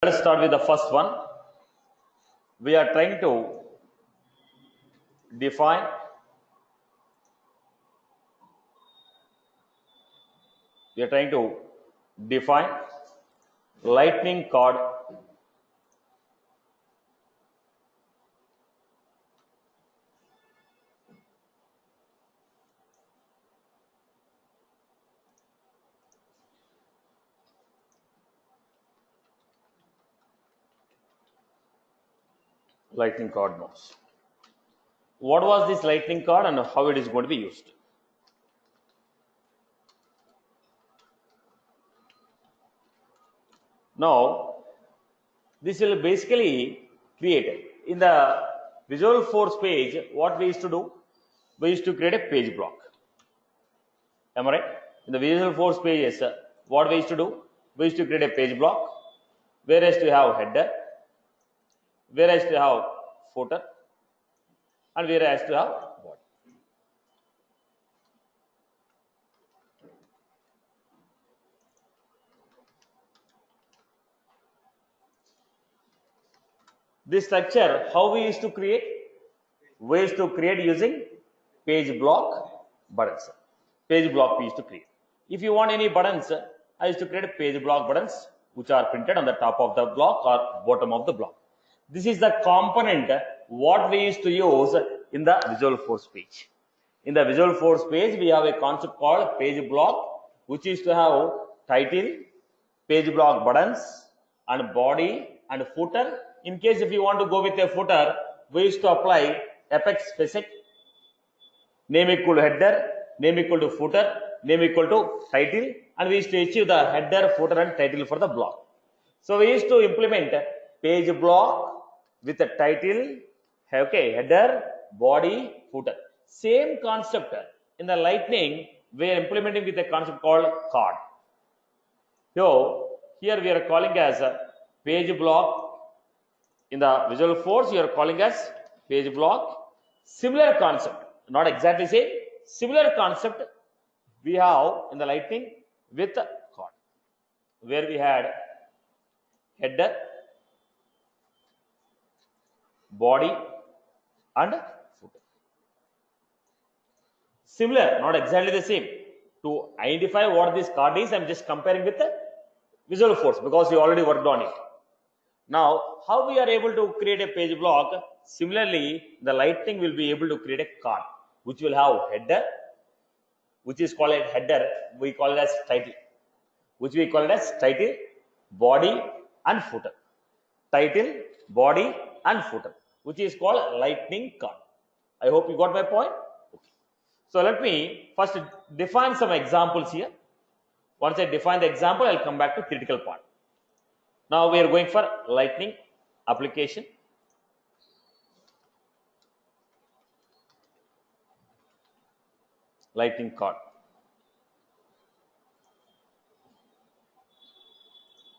Let us start with the first one. We are trying to define lightning cord nodes. What was this lightning cord and how it is going to be used? Now, this will basically create in the Visual Force page. What we used to do? We used to create a page block. Am I right? In the Visual Force pages, what we used to do? We used to create a page block, whereas to have header, whereas to have footer, and whereas to have body. This structure, how we used to create? We used to create using page block buttons. Page block we used to create. If you want any buttons, I used to create a page block buttons which are printed on the top of the block or bottom of the block. This is the component what we used to use in the Visual Force page. In the Visual Force page, we have a concept called page block, which is to have title, page block buttons, and body and footer. In case if you want to go with a footer, we used to apply apex basic, name equal to header, name equal to footer, name equal to title, and we used to achieve the header, footer, and title for the block. So we used to implement page block with a title, okay, header, body, footer. Same concept in the Lightning we are implementing with a concept called card. So here we are calling as a page block. In the Visual Force, you are calling as page block. Similar concept, not exactly same. Similar concept we have in the Lightning with card, where we had header, body, and footer. Similar, not exactly the same. To identify what this card is, I am just comparing with the Visual Force because we already worked on it. Now, how we are able to create a page block? Similarly, the Lightning will be able to create a card which will have header, which is called a header. We call it as title, which we call it as title, body, and footer. Title, body, and footer, which is called Lightning card. I hope you got my point. Okay. So let me first define some examples here. Once I define the example, I'll come back to critical part. Now we are going for Lightning application. Lightning card.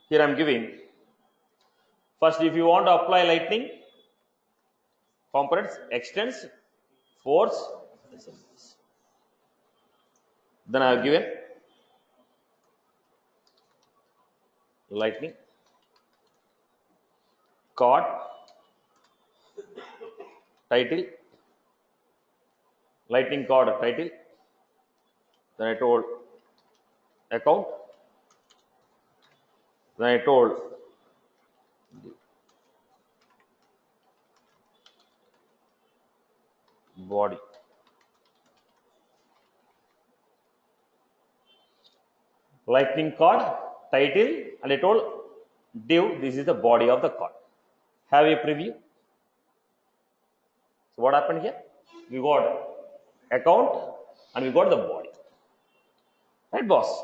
Here I am giving. First, if you want to apply Lightning components, extends, force, then I have given Lightning card, title, Lightning card title, then I told account, then I told body. Lightning card, title, and I told div, this is the body of the card. Have a preview. So what happened here? We got account and we got the body. Right, boss?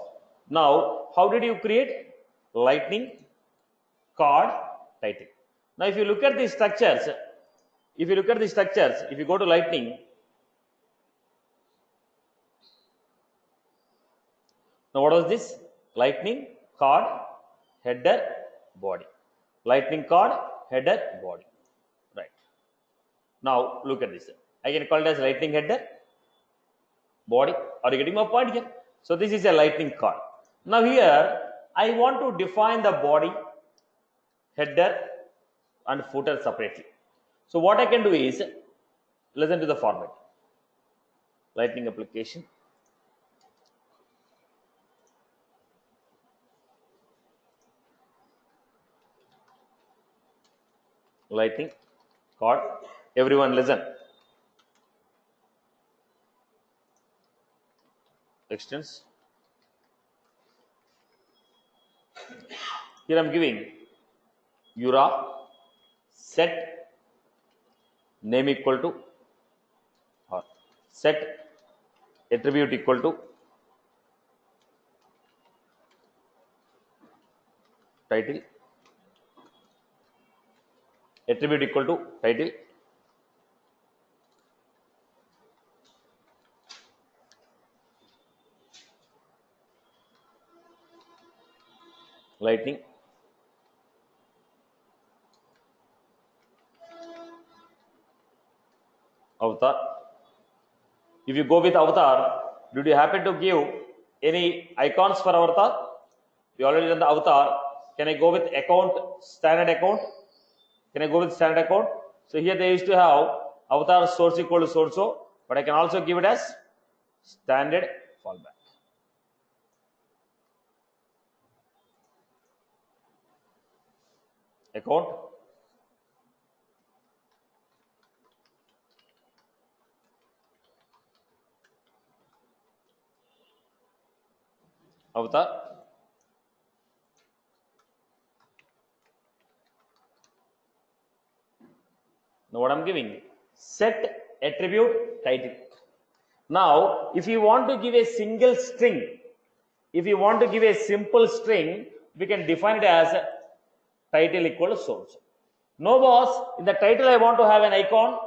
Now, how did you create Lightning card title? Now, if you look at these structures, if you go to Lightning, now what was this? Lightning card, header, body. Lightning card, header, body. Right. Now look at this. I can call it as Lightning header, body. Are you getting my point here? So this is a Lightning card. Now here I want to define the body, header and footer separately. So what I can do is, listen to the format. Lightning application. Lightning card. Everyone listen. Extends. Here I am giving URA set name equal to, or set attribute equal to title, attribute equal to title, lightning, avatar. If you go with avatar, did you happen to give any icons for avatar? We already done the avatar. Can I go with account, standard account? Can I go with standard account? So here they used to have avatar source equal to so, but I can also give it as standard fallback. Account, avatar. Now what I'm giving, set attribute title. Now if you want to give a single string, if you want to give a simple string, we can define it as title equal to so. No boss, in the title I want to have an icon,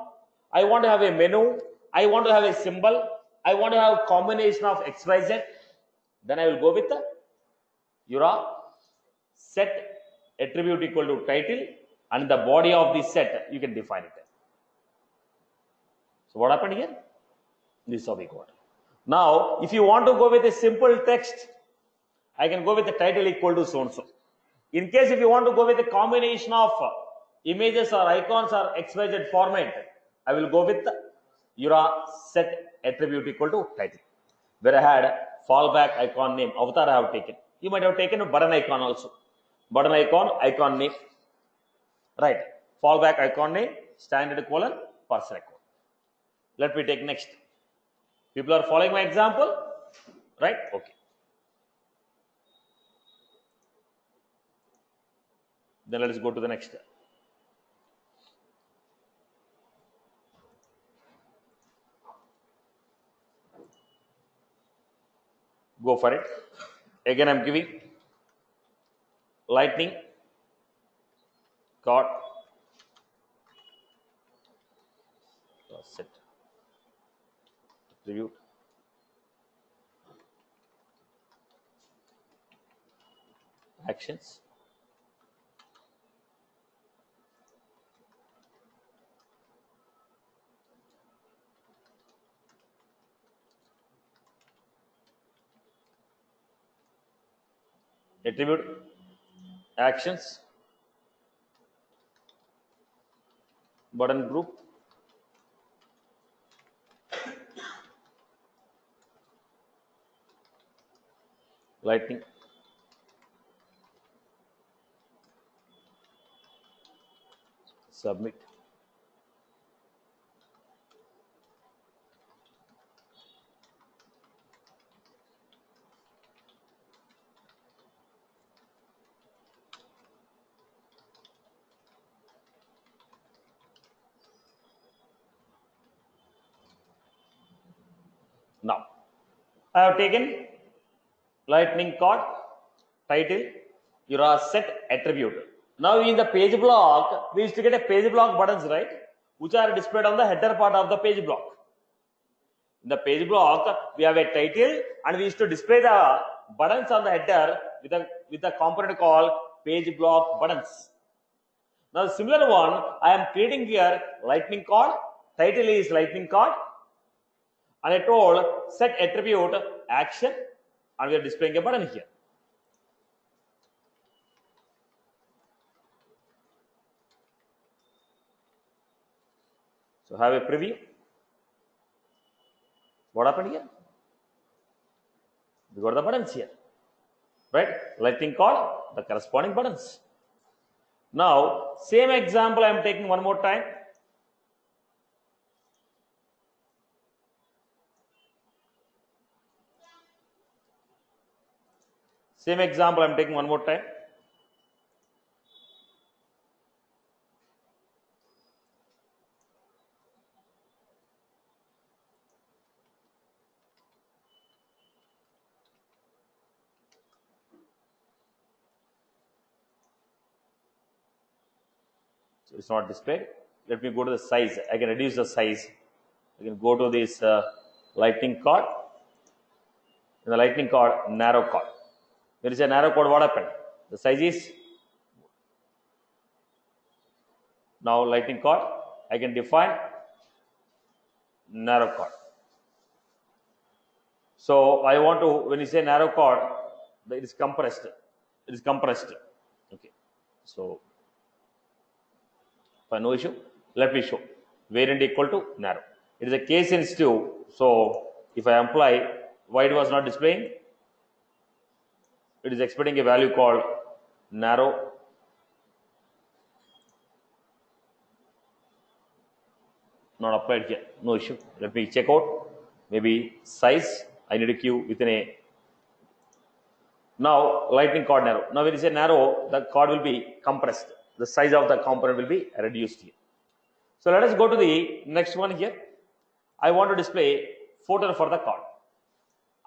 I want to have a menu, I want to have a symbol, I want to have a combination of XYZ. Then I will go with the URA set attribute equal to title, and the body of the set you can define it. So what happened here? This is how we got. Now if you want to go with a simple text, I can go with the title equal to so and so. In case if you want to go with a combination of images or icons or XYZ format, I will go with the URA set attribute equal to title, where I had fallback icon name, avatar I have taken. You might have taken a button icon also. Button icon, icon name. Right. Fallback icon name, standard colon, person icon. Let me take next. People are following my example? Right? Okay. Then let us go to the next. Go for it. Again, I'm giving lightning card set attribute actions attribute actions button group lightning submit. Now I have taken lightning card title URA set attribute. Now in the page block we used to get a page block buttons, right, which are displayed on the header part of the page block. In the page block we have a title and we used to display the buttons on the header with a component called page block buttons. Now the similar one I am creating here, lightning card, title is lightning card, and I told set attribute action, and we are displaying a button here. So have a preview. What happened here? We got the buttons here, right? Lightning cord, the corresponding buttons. Now, same example I am taking one more time. Same example I am taking one more time. So it's not displayed. Let me go to the size. I can reduce the size. I can go to this lightning cord. In the lightning cord, narrow cord. When you say narrow cord, what happened? The size is now lightning cord. I can define narrow cord. So I want to, when you say narrow cord, it is compressed. It is compressed. Okay. So fine, no issue. Let me show. Variant equal to narrow. It is a case sensitive. So if I apply, why it was not displaying? It is expecting a value called narrow. Not applied here. No issue. Let me check out. Maybe size. I need a queue within a. Now lightning cord narrow. Now when you say narrow, the cord will be compressed. The size of the component will be reduced here. So let us go to the next one here. I want to display footer for the cord.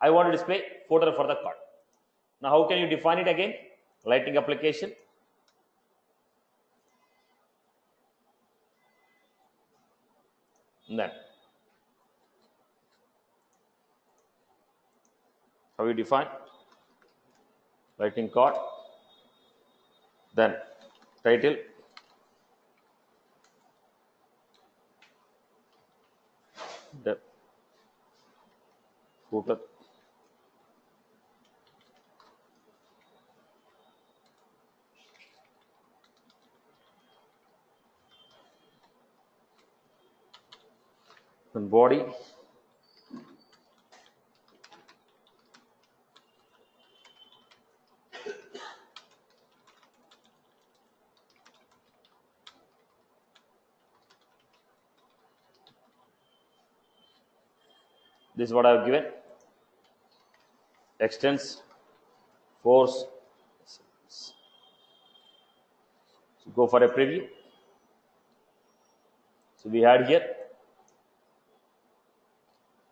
I want to display footer for the cord. Now how can you define it again? Lightning application. Then how you define lightning cord, then title, the footer, then body, this is what I have given. Extends, force. So go for a preview. So we had here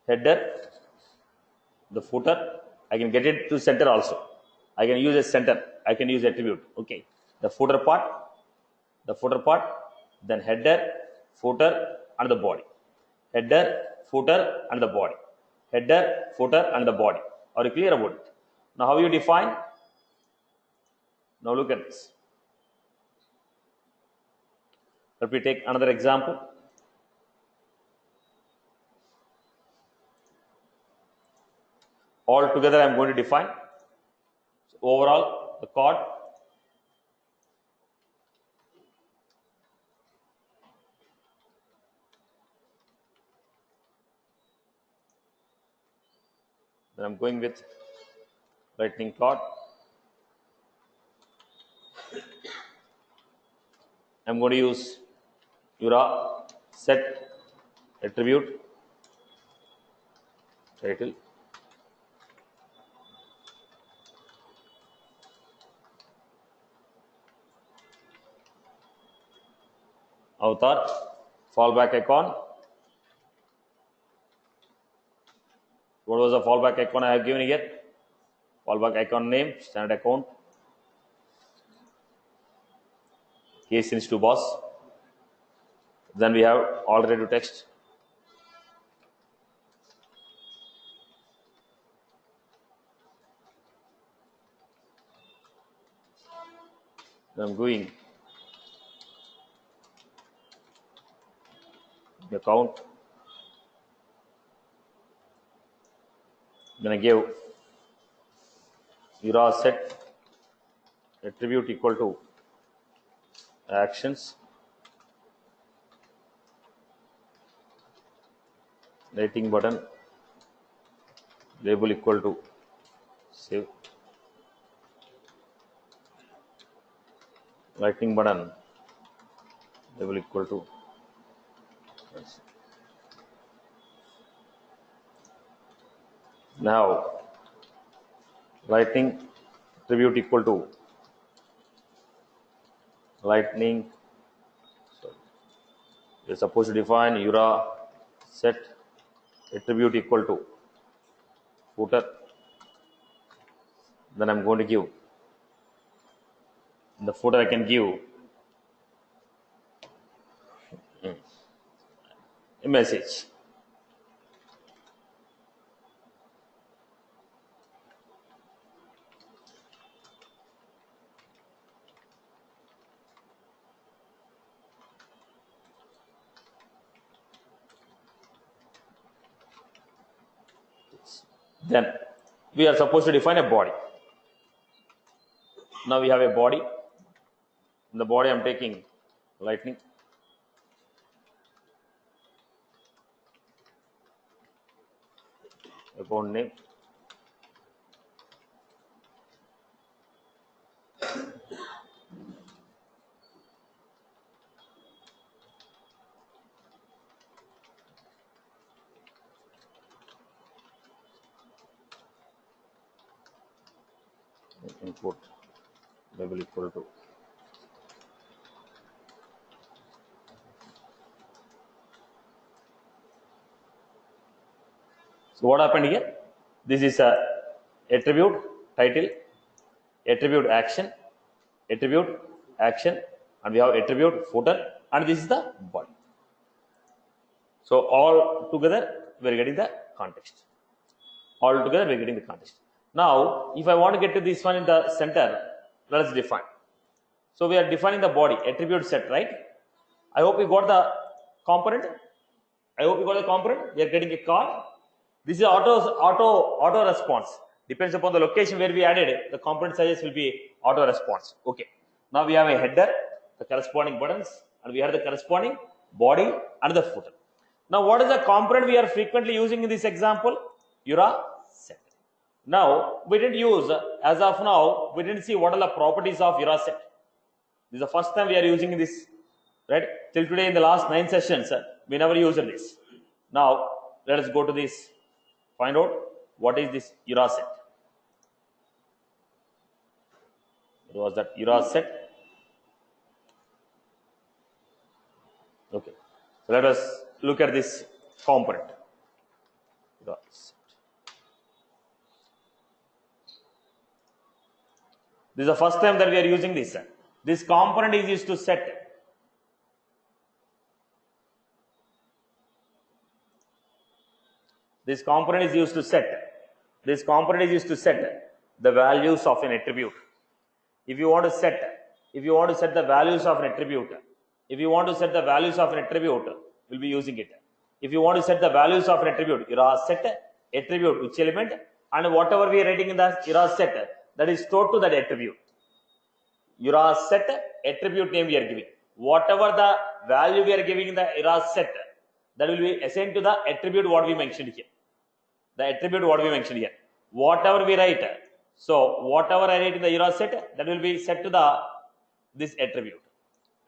header, the footer. I can get it to center also. I can use a center. I can use attribute. Okay. The footer part, then header, footer, and the body. Header, footer, and the body. Header, footer, and the body. Are you clear about it? Now how you define? Now look at this. Let me take another example. All together I am going to define. So overall, the cord, then I am going with lightning cord. I am going to use URA set attribute title, avatar, fallback icon. What was the fallback icon I have given here? Fallback icon name, standard account, case sensitive boss. Then we have alternative text. Then I'm going account. Then I give URA set attribute equal to actions. Lightning button label equal to save. Lightning button label equal to now lightning attribute equal to lightning. Sorry. You're supposed to define URA set attribute equal to footer. Then I'm going to give in the footer I can give a message. Then we are supposed to define a body. Now we have a body. In the body I'm taking lightning. Account name. Input label equal to so what happened here? This is a attribute title, attribute action, and we have attribute footer, and this is the body. So all together we are getting the context. All together we are getting the context. Now, if I want to get to this one in the center, let us define. So we are defining the body attribute set, right? I hope you got the component. We are getting a card. This is auto response. Depends upon the location where we added it. The component sizes will be auto response. Okay. Now we have a header, the corresponding buttons, and we have the corresponding body and the footer. Now, what is the component we are frequently using in this example? URA set. Now, we didn't use, as of now, we didn't see what are the properties of URA set. This is the first time we are using this, right? Till today in the last 9 sessions, we never used this. Now, let us go to this, find out what is this URA set. It was that URA set. Okay. So, let us look at this component. URA set. This is the first time that we are using this. This component is used to set. This component is used to set. This component is used to set the values of an attribute. If you want to set the values of an attribute, we'll be using it. If you want to set the values of an attribute, URA set attribute which element, and whatever we are writing in the URA set, that is stored to that attribute. URA set attribute name we are giving. Whatever the value we are giving in the URA set, that will be assigned to the attribute what we mentioned here. Whatever we write, so whatever I write in the URA set, that will be set to this attribute.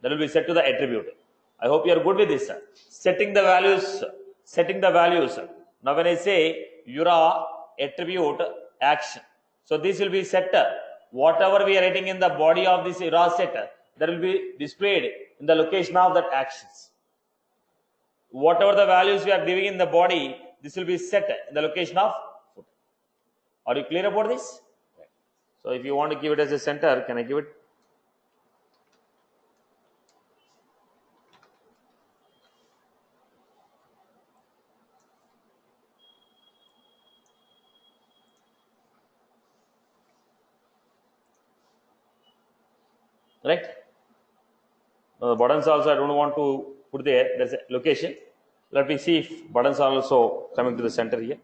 I hope you are good with this. Setting the values. Now when I say URA attribute action, so this will be set. Whatever we are writing in the body of this URA set, that will be displayed in the location of that actions. Whatever the values we are giving in the body, this will be set in the location of footer. Are you clear about this? Right. So if you want to give it as a center, can I give it? Right. Now the buttons also I don't want to put there. There's a location. Let me see if buttons are also coming to the center here.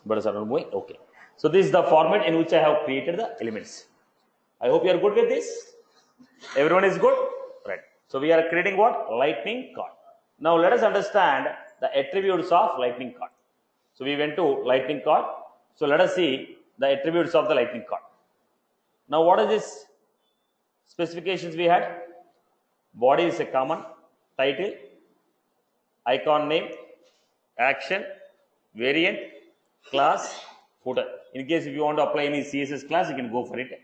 Buttons are not moving. Okay. So this is the format in which I have created the elements. I hope you are good with this. Everyone is good? Right. So we are creating what? Lightning card. Now let us understand the attributes of lightning card. So we went to lightning card. So let us see the attributes of the lightning card. Now what is this specifications we had? Body is a common, title, icon name, action, variant, class, footer. In case if you want to apply any CSS class, you can go for it.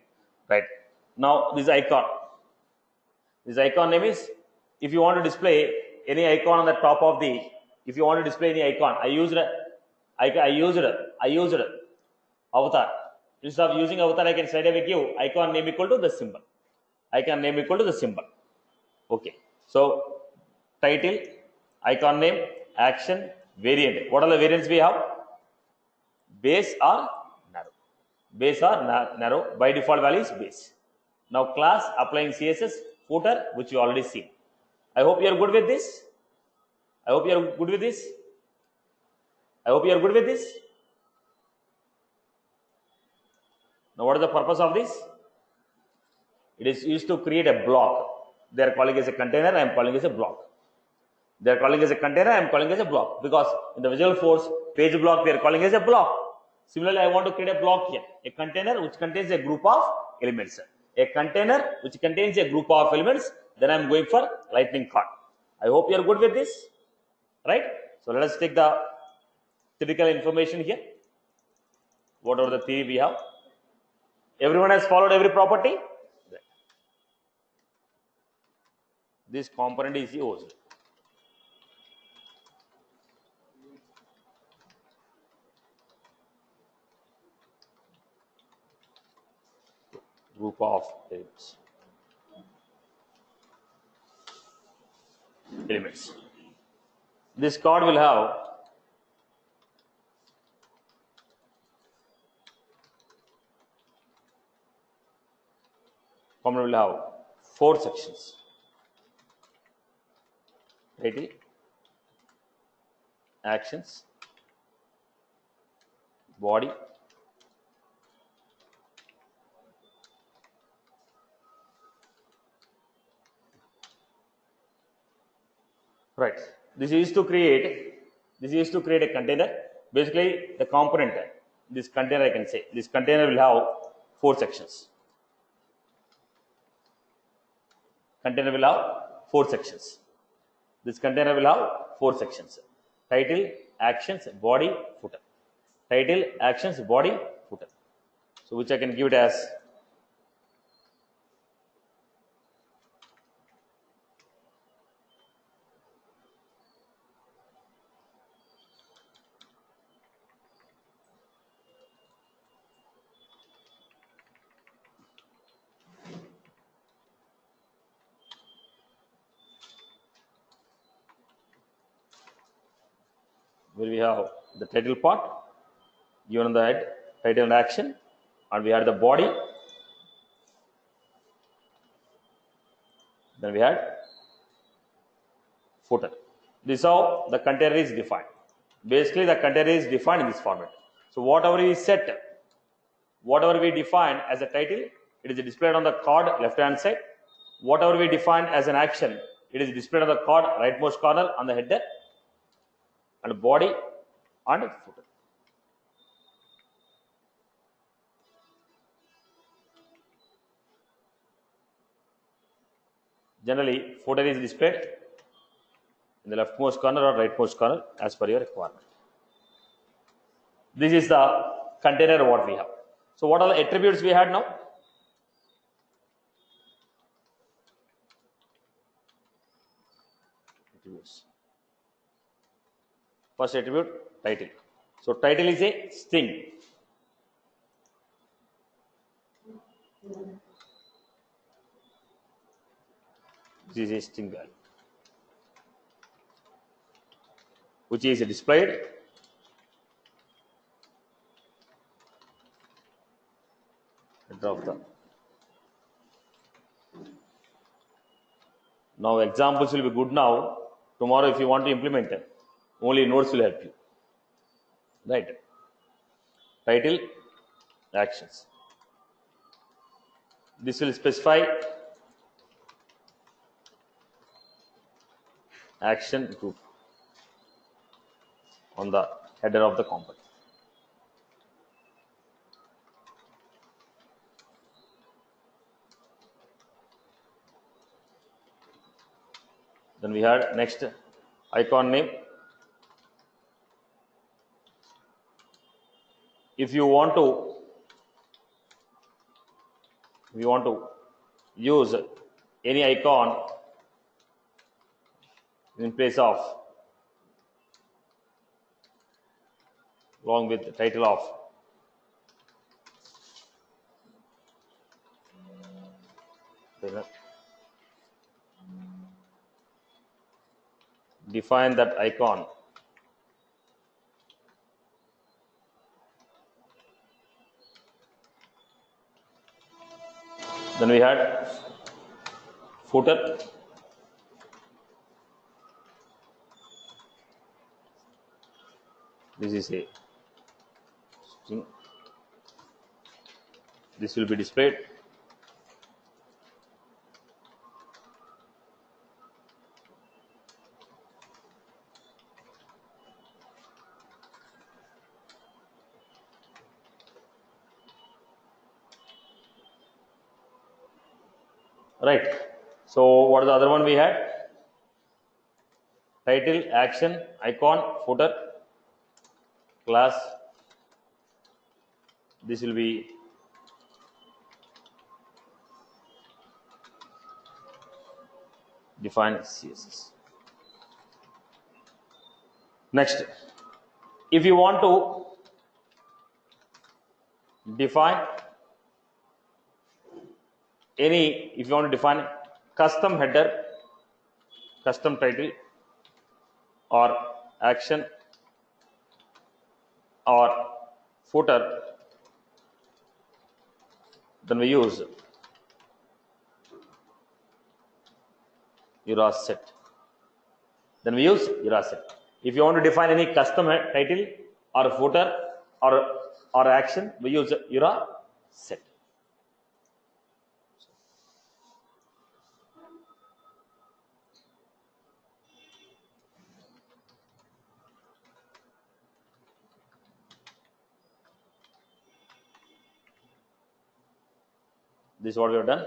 Right. Now this icon name is, if you want to display any icon on the top of the, if you want to display any icon, I used avatar. Instead of using avatar, I can straight away give icon name equal to the symbol. Icon name equal to the symbol. Okay. So title, icon name, action, variant. What are the variants we have? Base or narrow. Base or narrow. By default value is base. Now class, applying CSS, footer, which you already seen. I hope you are good with this. I hope you are good with this. I hope you are good with this. Now what is the purpose of this? It is used to create a block. They are calling as a container, I am calling as a block. They are calling as a container, I am calling as a block. Because in the Visual Force page block, we are calling as a block. Similarly, I want to create a block here. A container which contains a group of elements. A container which contains a group of elements, then I am going for lightning card. I hope you are good with this. Right? So let us take the theoretical information here. Whatever the theory we have. Everyone has followed every property. This component is used. Group of elements. This card will have component will have 4 sections. Title, actions, body, right. This is to create a container. Basically, the component, this container I can say, this container will have 4 sections. Container will have 4 sections. This container will have 4 sections. Title, actions, body, footer. Title, actions, body, footer. So which I can give it as where we have the title part given on the head, title and action, and we had the body. Then we had footer. This is how the container is defined. Basically, the container is defined in this format. So whatever we set, whatever we define as a title, it is displayed on the card left hand side. Whatever we define as an action, it is displayed on the card rightmost corner on the header, and body and footer. Generally, footer is displayed in the leftmost corner or rightmost corner as per your requirement. This is the container what we have. So what are the attributes we had now? Attributes. First attribute, title. So title is a string. This is a string value, which is displayed drop down. Now examples will be good now. Tomorrow if you want to implement it, only notes will help you. Right. Title, actions. This will specify action group on the header of the component. Then we had next icon name. If you want to use any icon in place of along with the title of define that icon. Then we had footer. This is a string. This will be displayed. Right. So what is the other one we had? Title, action, icon, footer, class. This will be define CSS. Next, if you want to define if you want to define custom header, custom title, or action or footer, then we use URA set. If you want to define any custom title or footer or action, we use URA set. This is what we have done.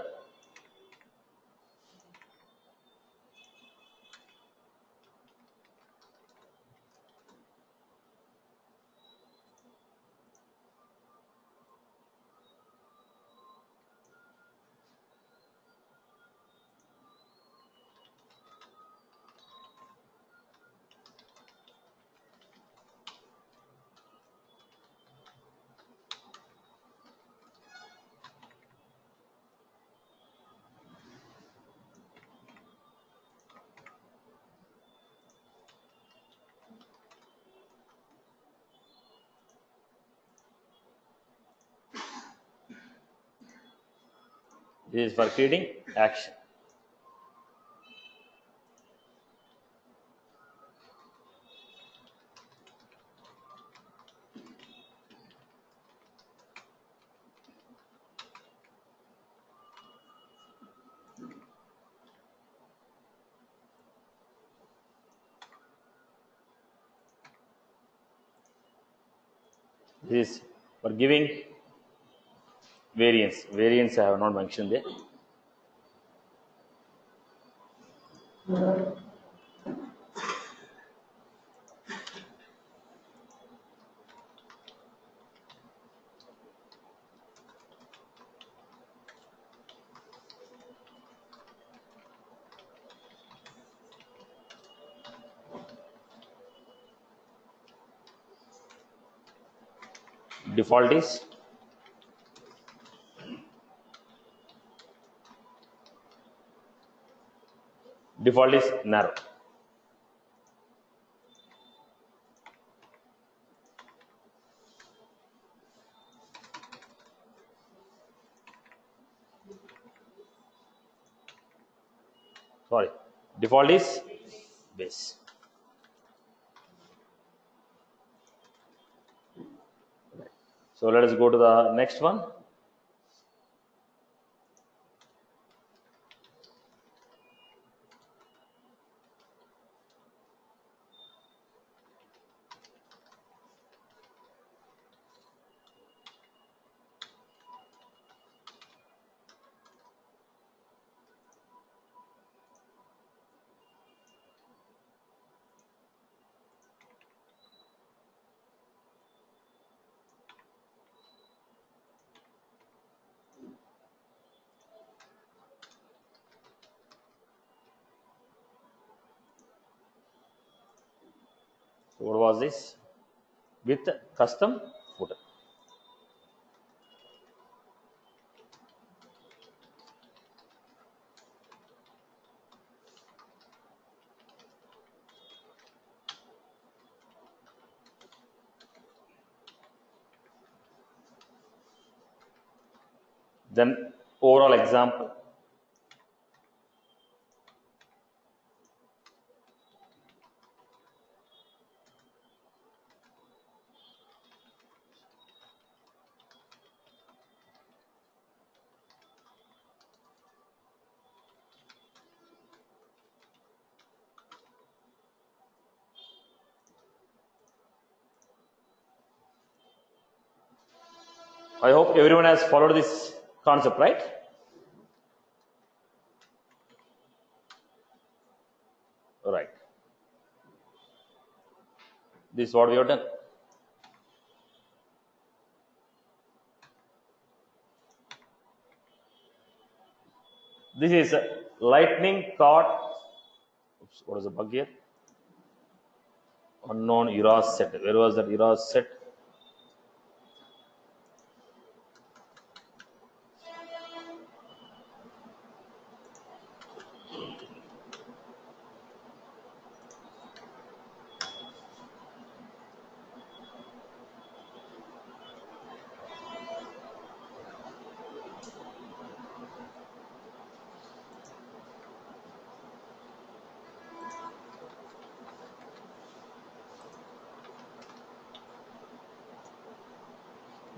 This is for creating action. This is for giving variance. Variance I have not mentioned there. Default is narrow. Sorry, default is base. So let us go to the next one. So what was this? With custom footer. Then overall example. I hope everyone has followed this concept, right? Right. This is what we have done. This is a lightning card. Oops, what is the bug here? Unknown error set. Where was that error set?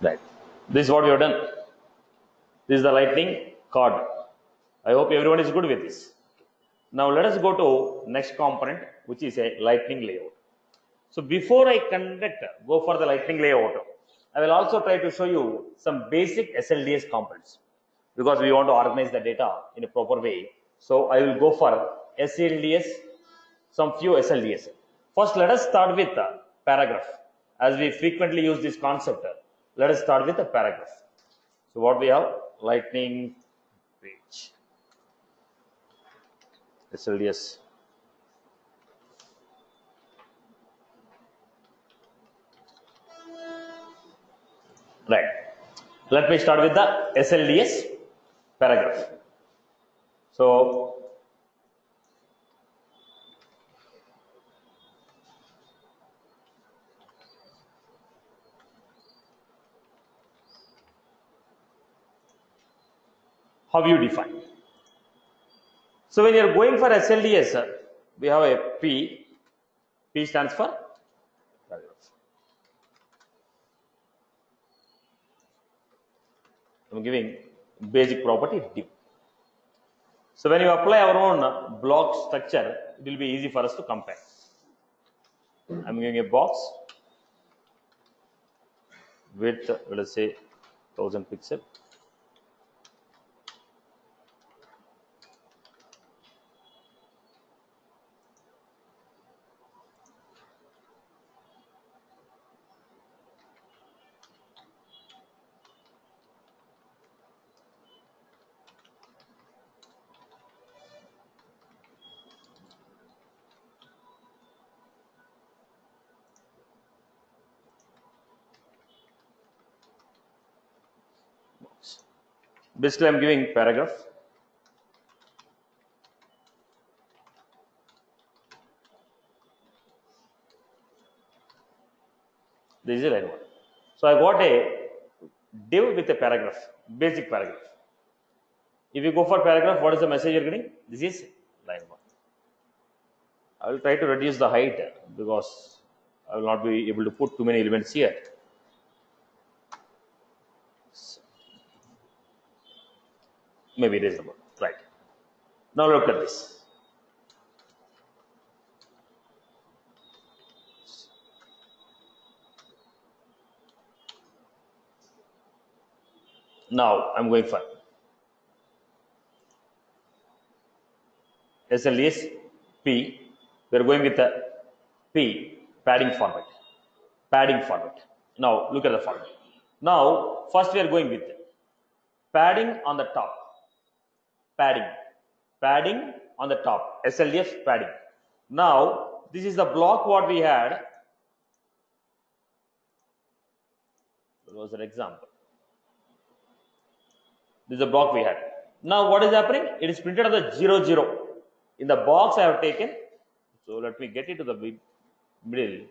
Right. This is what we have done. This is the lightning card. I hope everyone is good with this. Now let us go to next component, which is a lightning layout. So before I go for the lightning layout, I will also try to show you some basic SLDS components because we want to organize the data in a proper way. So I will go for SLDS, some few SLDS. First, let us start with a paragraph. As we frequently use this concept, let us start with a paragraph. So what we have? Lightning page. SLDS. Right. Let me start with the SLDS paragraph. So how you define? So when you are going for SLDS, we have a P. P stands for paragraph. I'm giving basic property div. So when you apply our own block structure, it will be easy for us to compare. I'm giving a box with, let us say, 1000 pixel. Basically, I'm giving paragraph. This is line 1. So I got a div with a paragraph, basic paragraph. If you go for paragraph, what is the message you're getting? This is line 1. I will try to reduce the height because I will not be able to put too many elements here. So, maybe reasonable. Right. Now look at this. Now I'm going for SLS P. We are going with the P padding format. Padding format. Now look at the format. Now first we are going with padding on the top. Padding on the top. SLDF padding. Now this is the block what we had It was an example. This is a block we had. Now what is happening? It is printed on the 0 0. In the box I have taken. So let me get it to the middle.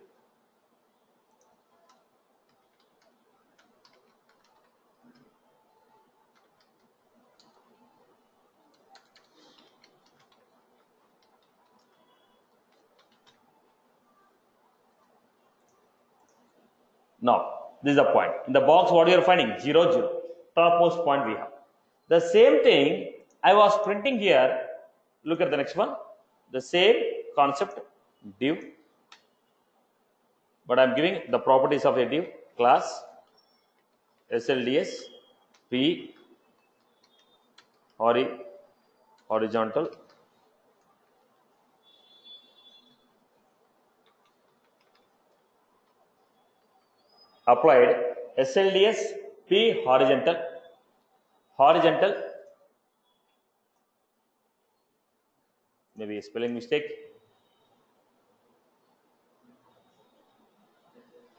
Now this is the point. In the box what you are finding? 0 0. Topmost point we have. The same thing I was printing here. Look at the next one. The same concept, div, but I am giving the properties of a div, class, SLDS, P, horizontal, applied, SLDS, P, horizontal, maybe a spelling mistake,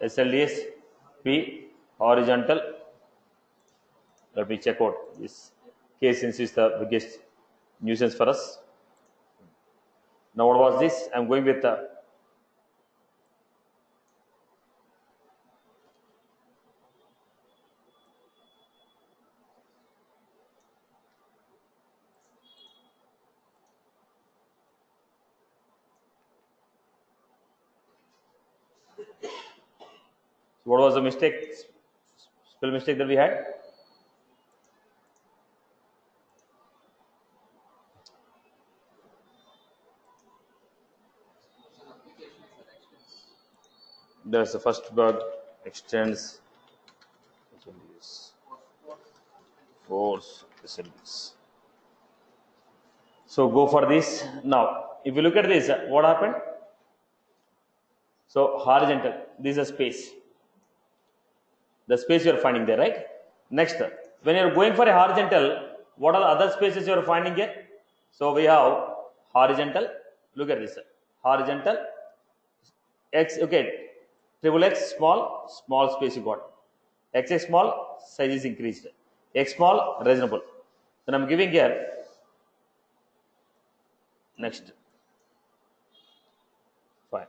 SLDS, P, horizontal. Let me check out this case since it's the biggest nuisance for us. Now what was this? I'm going with the what was the mistake? Spell mistake that we had? There's the first bug, extends, force, SLDS. So go for this. Now, if you look at this, what happened? So horizontal, this is a space. The space you are finding there, right? Next, when you are going for a horizontal, what are the other spaces you are finding here? So we have horizontal. Look at this. Horizontal, X, okay, triple X, small space you got. XX small, size is increased. X small, reasonable. Then I'm giving here. Next. Fine.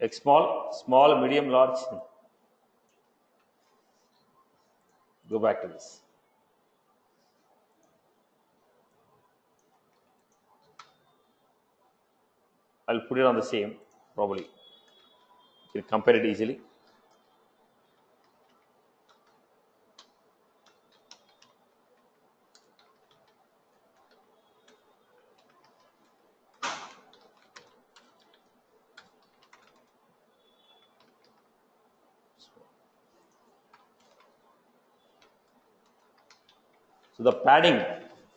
X small, medium, large. Go back to this. I'll put it on the same, probably. You can compare it easily. So the padding,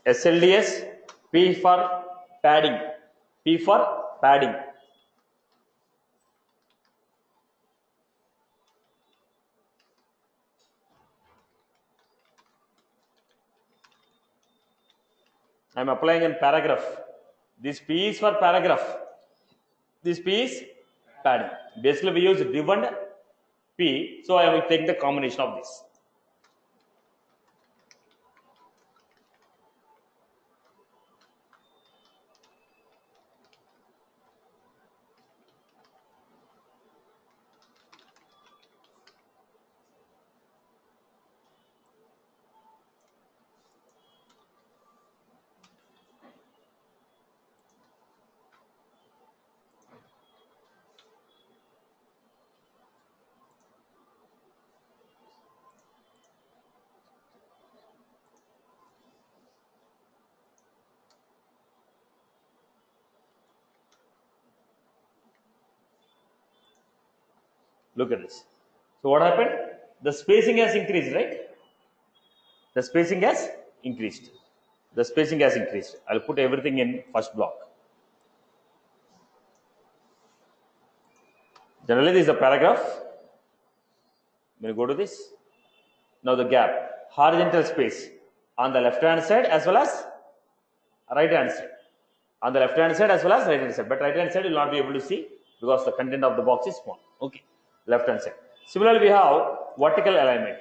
SLDS, P for padding, P for padding. I am applying in paragraph. This P is for paragraph. This P is padding. Basically, we use div and P. So I will take the combination of this. Look at this. So what happened? The spacing has increased, right? The spacing has increased. The spacing has increased. I'll put everything in first block. Generally, this is a paragraph. We'll go to this. Now the gap, horizontal space on the left hand side as well as right hand side. On the left hand side as well as right hand side. But right hand side you will not be able to see because the content of the box is small. Okay, left hand side. Similarly, we have vertical alignment.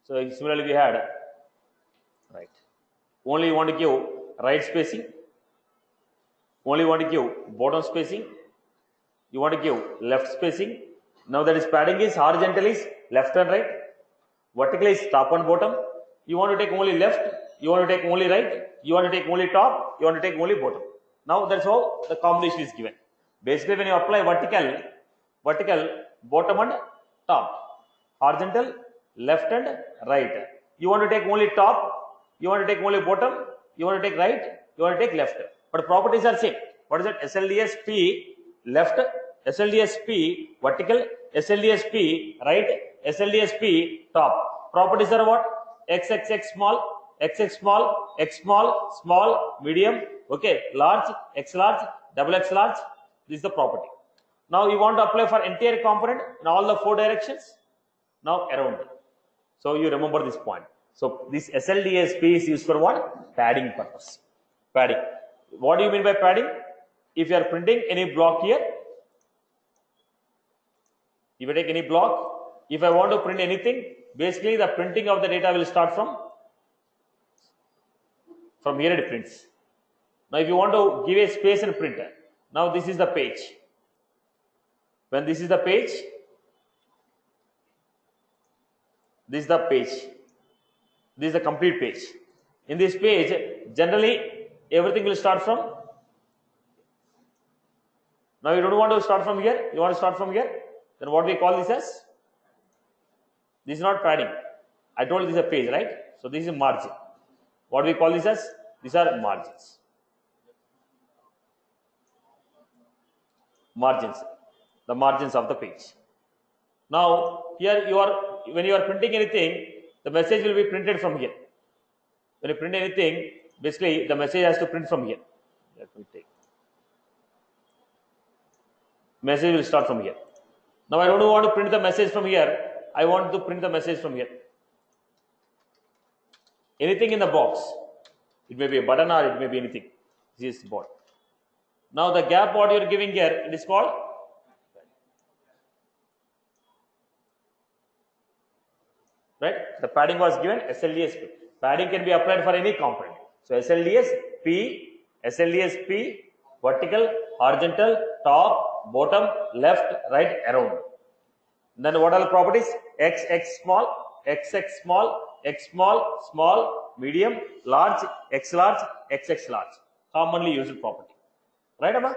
So similarly we had right. Only you want to give right spacing. Only you want to give bottom spacing. You want to give left spacing. Now that is padding is horizontal is left and right. Vertical is top and bottom. You want to take only left. You want to take only right. You want to take only top. You want to take only bottom. Now that's how the combination is given. Basically, when you apply vertical, bottom and top, horizontal, left and right. You want to take only top. You want to take only bottom. You want to take right. You want to take left. But properties are same. What is it? SLDS P left, SLDS P vertical, SLDS P right, SLDS P top. Properties are what? XXX small, XX small, X small, small, medium, okay, large, X large, double X large. This is the property. Now you want to apply for entire component in all the 4 directions. Now around. So you remember this point. So this SLDS P is used for what? Padding purpose. Padding. What do you mean by padding? If you are printing any block here, if I take any block, if I want to print anything, basically the printing of the data will start from here it prints. Now if you want to give a space and printer, now this is the page. When this is the page, this is the page. This is the complete page. In this page, generally everything will start from. Now you don't want to start from here, you want to start from here. Then what we call this as? This is not padding. I told you this is a page, right? So this is margin. What we call this as? These are margins. Margins. The margins of the page. Now here when you are printing anything, the message will be printed from here. When you print anything, basically the message has to print from here. Let me take. Message will start from here. Now I don't want to print the message from here. I want to print the message from here. Anything in the box. It may be a button or it may be anything. This is the board. Now the gap what you are giving here, it is called right. The padding was given SLDS P. Padding can be applied for any component. So SLDS P, vertical, horizontal, top, bottom, left, right, around. Then what are the properties? XX small, XX small, X small, small, medium, large, X large, XX large. Commonly used property. Right, Amma?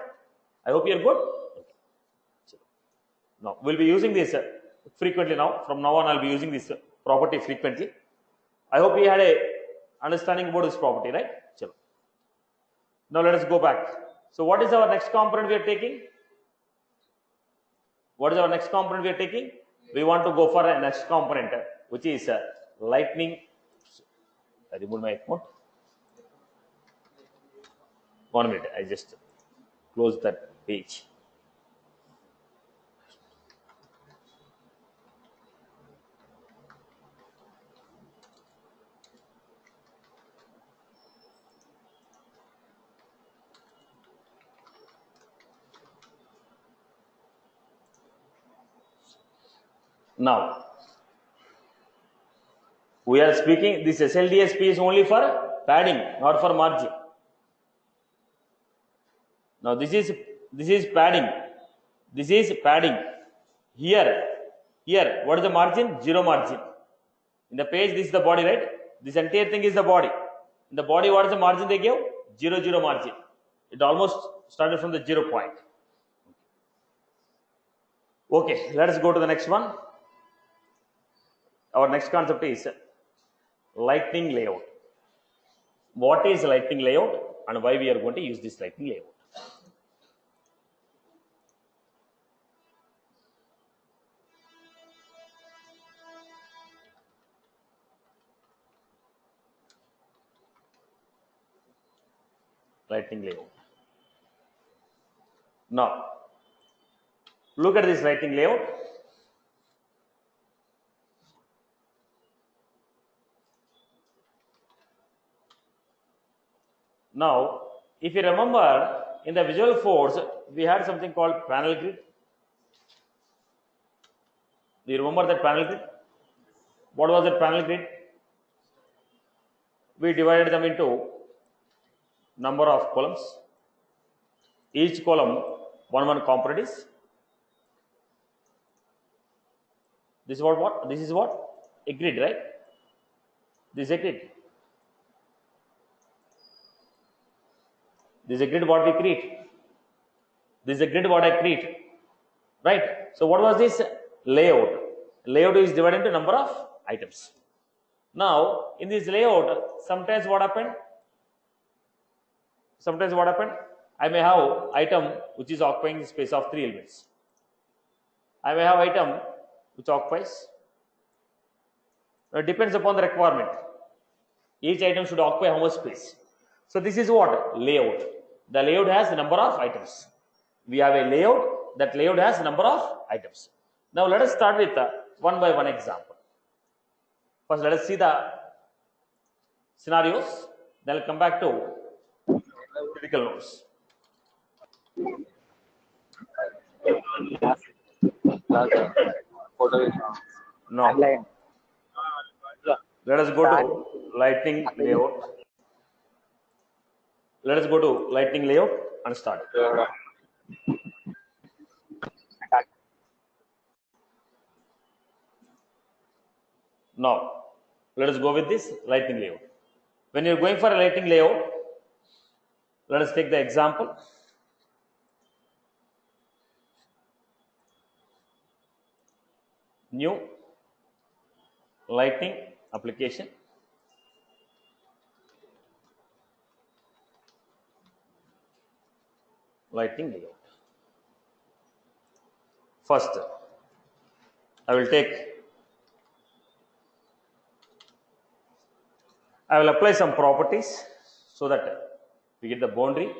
I hope you are good. Okay. Now we'll be using this frequently now. From now on, I'll be using this property frequently. I hope you had a understanding about this property, right? Chalo. Now let us go back. So what is our next component we are taking? What is our next component we are taking? We want to go for a next component, which is lightning. I remove my account. 1 minute. I just close that page. Now, we are speaking, this SLDSP is only for padding, not for margin. Now, this is padding. This is padding. Here, what is the margin? Zero margin. In the page, this is the body, right? This entire thing is the body. In the body, what is the margin they give? 0, 0 margin. It almost started from the 0 point. Okay, let us go to the next one. Our next concept is lightning layout. What is lightning layout and why we are going to use this lightning layout? Lightning layout. Now, look at this lightning layout. Now, if you remember, in the Visual Force, we had something called panel grid. Do you remember that panel grid? What was that panel grid? We divided them into number of columns. Each column one component is. This is what? This is what? A grid, right? This is a grid. This is a grid what we create. This is a grid what I create. Right? So what was this? Layout. Layout is divided into number of items. Now, in this layout, sometimes what happened? Sometimes what happened? I may have item which is occupying the space of 3 elements. I may have item which occupies. It depends upon the requirement. Each item should occupy how much space. So this is what? Layout. The layout has a number of items. We have a layout. That layout has a number of items. Now let us start with one by one example. First, let us see the scenarios. Then I'll come back to critical nodes. No. Let us go to lightning layout. Let us go to lightning layout and start. Now, let us go with this lightning layout. When you are going for a lightning layout, let us take the example. New lightning application. Lightning layout. First, I will apply some properties so that we get the boundary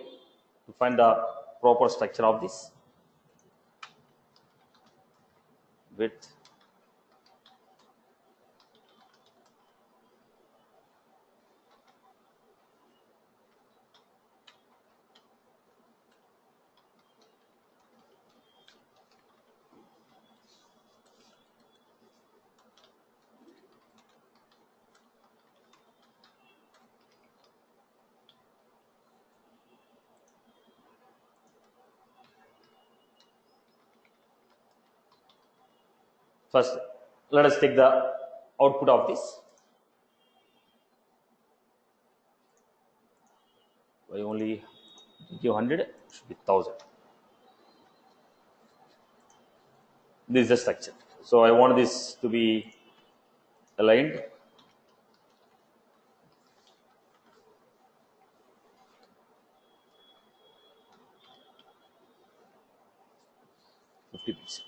to find the proper structure of this. Width, first, let us take the output of this. Why only give 100? Should be 1000. This is the structure. So I want this to be aligned. %50.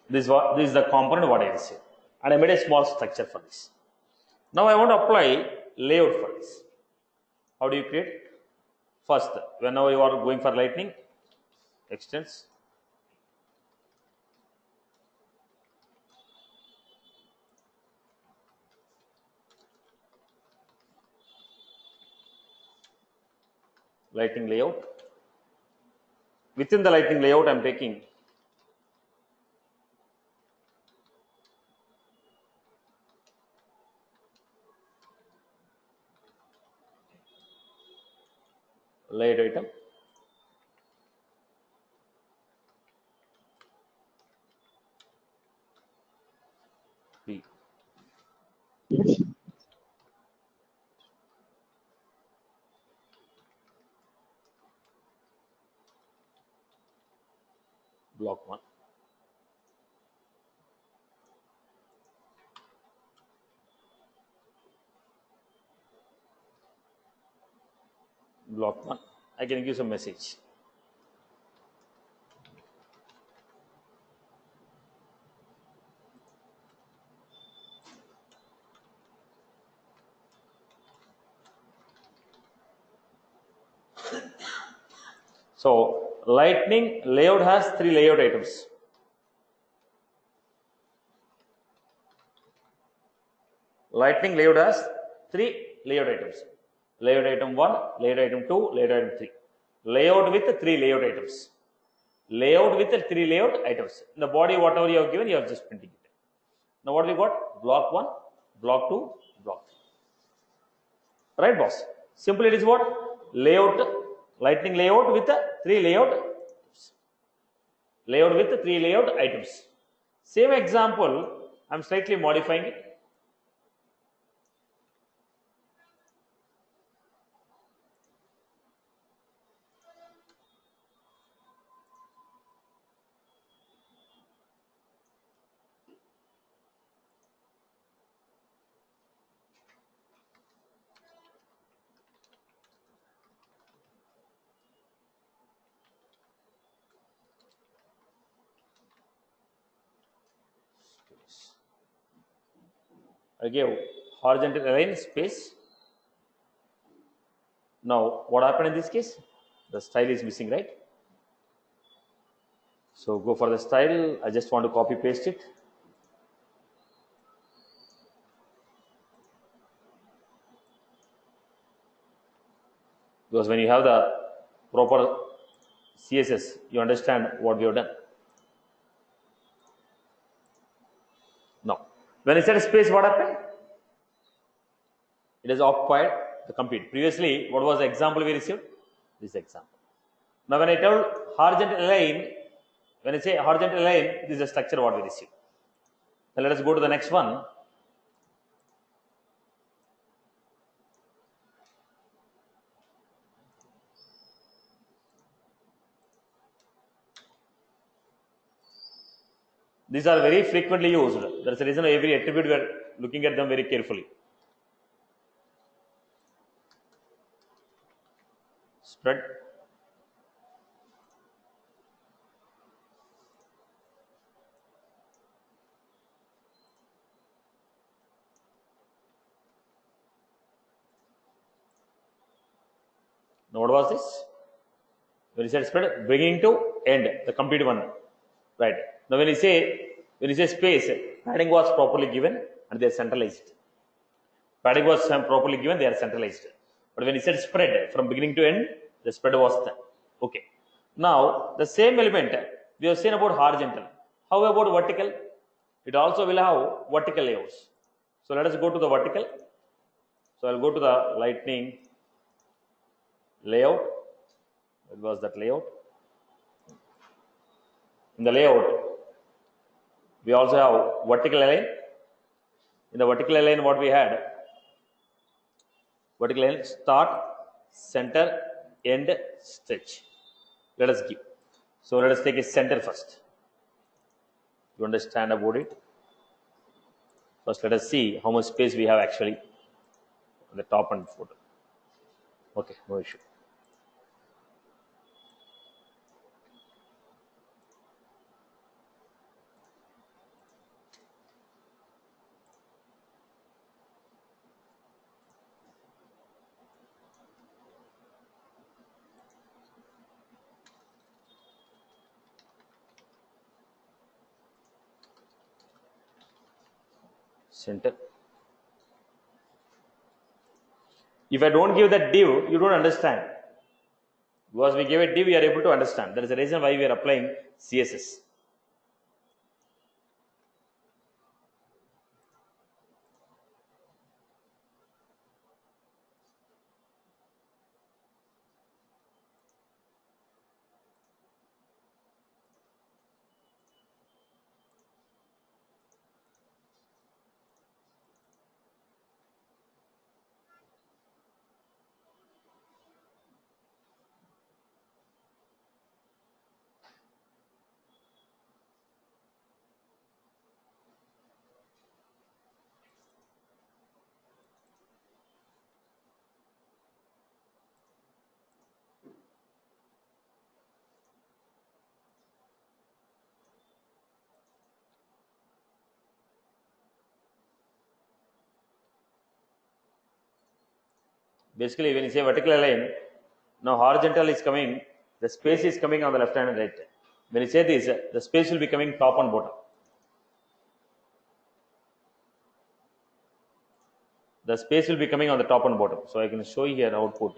This is the component what I received, and I made a small structure for this. Now I want to apply layout for this. How do you create? First, whenever you are going for lightning, extends. Lightning layout. Within the lightning layout, I am taking layout item. P. Block 1. Block 1. I can give some message. So lightning layout has 3 layout items. Lightning layout has 3 layout items. Layout item 1, layout item 2, layout item 3. Layout with 3 layout items. Layout with 3 layout items. In the body, whatever you have given, you are just printing it. Now what we got? Block 1, block 2, block 3. Right, boss? Simply it is what? Layout, lightning layout with 3 layout items. Layout with 3 layout items. Same example, I am slightly modifying it. I gave horizontal align space. Now, what happened in this case? The style is missing, right? So go for the style. I just want to copy paste it. Because when you have the proper CSS, you understand what we have done. Now, when I said space, what happened? It has occupied the complete. Previously, what was the example we received? This example. Now, when I tell horizontal align, when I say horizontal align, this is the structure what we received. Now, let us go to the next one. These are very frequently used. That is the reason every attribute we are looking at them very carefully. Spread. Now, what was this? When you said spread, bringing to end, the complete one. Right. Now, when you say space, padding was properly given and they are centralized. Padding was properly given, they are centralized. But when you said spread, from beginning to end, the spread was there. Okay. Now, the same element we have seen about horizontal. How about vertical? It also will have vertical layouts. So, let us go to the vertical. So, I will go to the lightning layout. What was that layout? In the layout, we also have vertical align. In the vertical align, what we had? Vertical align, start, center, end, stretch. Let us give. So let us take a center first. You understand about it? First, let us see how much space we have actually on the top and footer. Okay, no issue. Center. If I don't give that div, you don't understand. Because we give a div, we are able to understand. That is the reason why we are applying CSS. Basically, when you say vertical align, now horizontal is coming, the space is coming on the left hand and right. When you say this, the space will be coming top and bottom. the space will be coming on the top and bottom. So I can show you here output.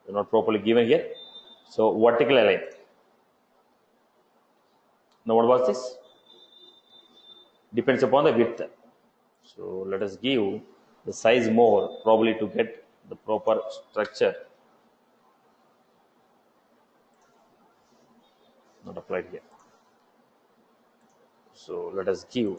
Not properly given here. So vertical align. Now what was this? Depends upon the width. So let us give the size more, probably to get the proper structure. Not applied here. So let us give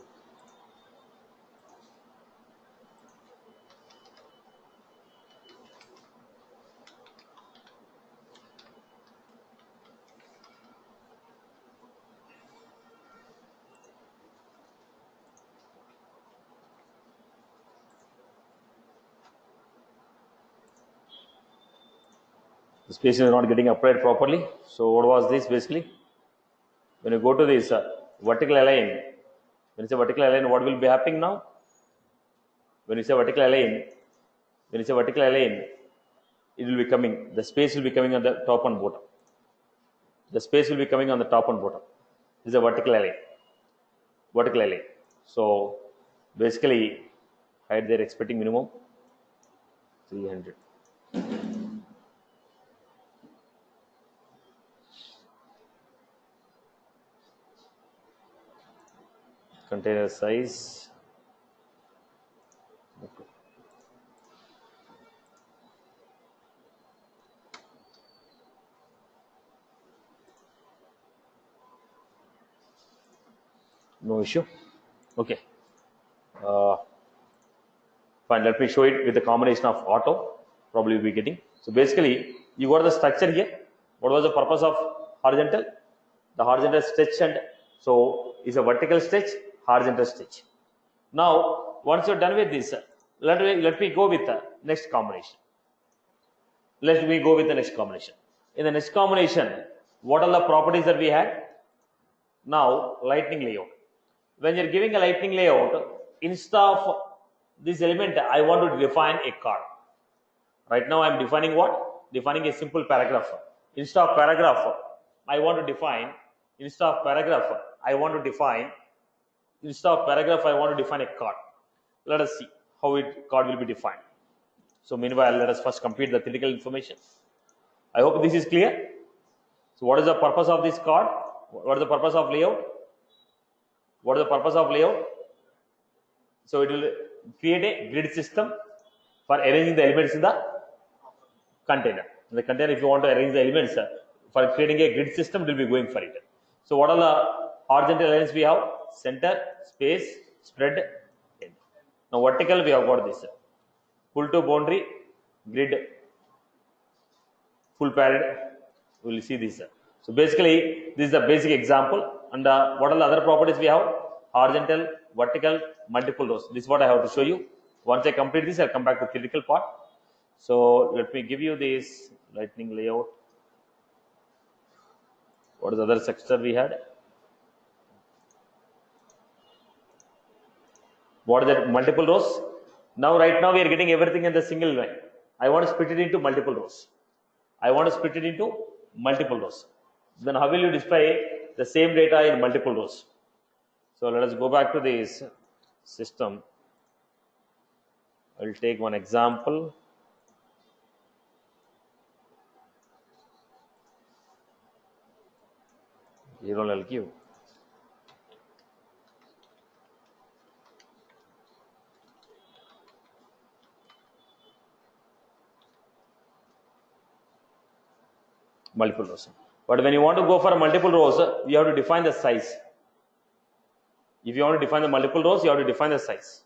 the space is not getting applied properly. So what was this basically? When you go to this vertical align, when you say vertical align, what will be happening now? When you say vertical align, it will be coming, the space will be coming on the top and bottom. The space will be coming on the top and bottom. This is a vertical align. Vertical align. So basically, height they're expecting minimum 300. Container size. Okay. No issue. Okay. Fine. Let me show it with the combination of auto. Probably we'll be getting. So basically, you got the structure here. What was the purpose of horizontal? The horizontal stretch, and so is a vertical stretch, horizontal stretch. Now, once you're done with this, let me go with the next combination. Let me go with the next combination. In the next combination, what are the properties that we had? Now, lightning layout. When you're giving a lightning layout, instead of this element, I want to define a card. Right now, I'm defining what? Defining a simple paragraph. Instead of paragraph, I want to define a card. Let us see how card will be defined. So meanwhile, let us first complete the theoretical information. I hope this is clear. So what is the purpose of this card? What is the purpose of layout? So it will create a grid system for arranging the elements in the container. In the container, if you want to arrange the elements for creating a grid system, it will be going for it. So what are the horizontal lines we have? Center, space, spread, end. Now vertical, we have got this. Pull to boundary, grid, full parallel. We will see this. So basically, this is the basic example. And what are the other properties we have? Horizontal, vertical, multiple rows. This is what I have to show you. Once I complete this, I'll come back to theoretical part. So let me give you this lightning layout. What is the other structure we had? What is that? Multiple rows. Now, right now, we are getting everything in the single line. I want to split it into multiple rows. Then how will you display the same data in multiple rows? So let us go back to this system. I will take one example. Here only I'll give. Multiple rows. But when you want to go for multiple rows, you have to define the size. If you want to define the multiple rows, you have to define the size.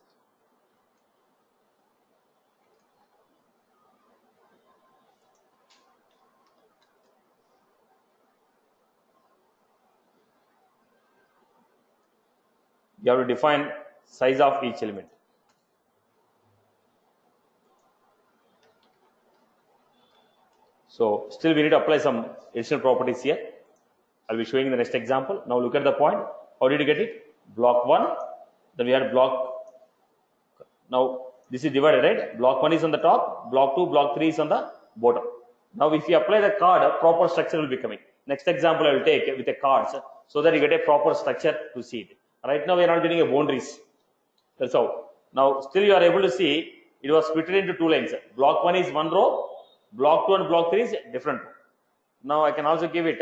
You have to define size of each element. So still we need to apply some additional properties here. I'll be showing the next example. Now look at the point. How did you get it? Block 1. Then we had block. Now this is divided, right? Block 1 is on the top. Block 2, block 3 is on the bottom. Now if you apply the card, proper structure will be coming. Next example I will take with the cards so that you get a proper structure to see it. Right now we are not getting a boundaries. That's how. Now still you are able to see it was split into two lines. Block 1 is one row, block 2 and block 3 is different row. Now I can also give it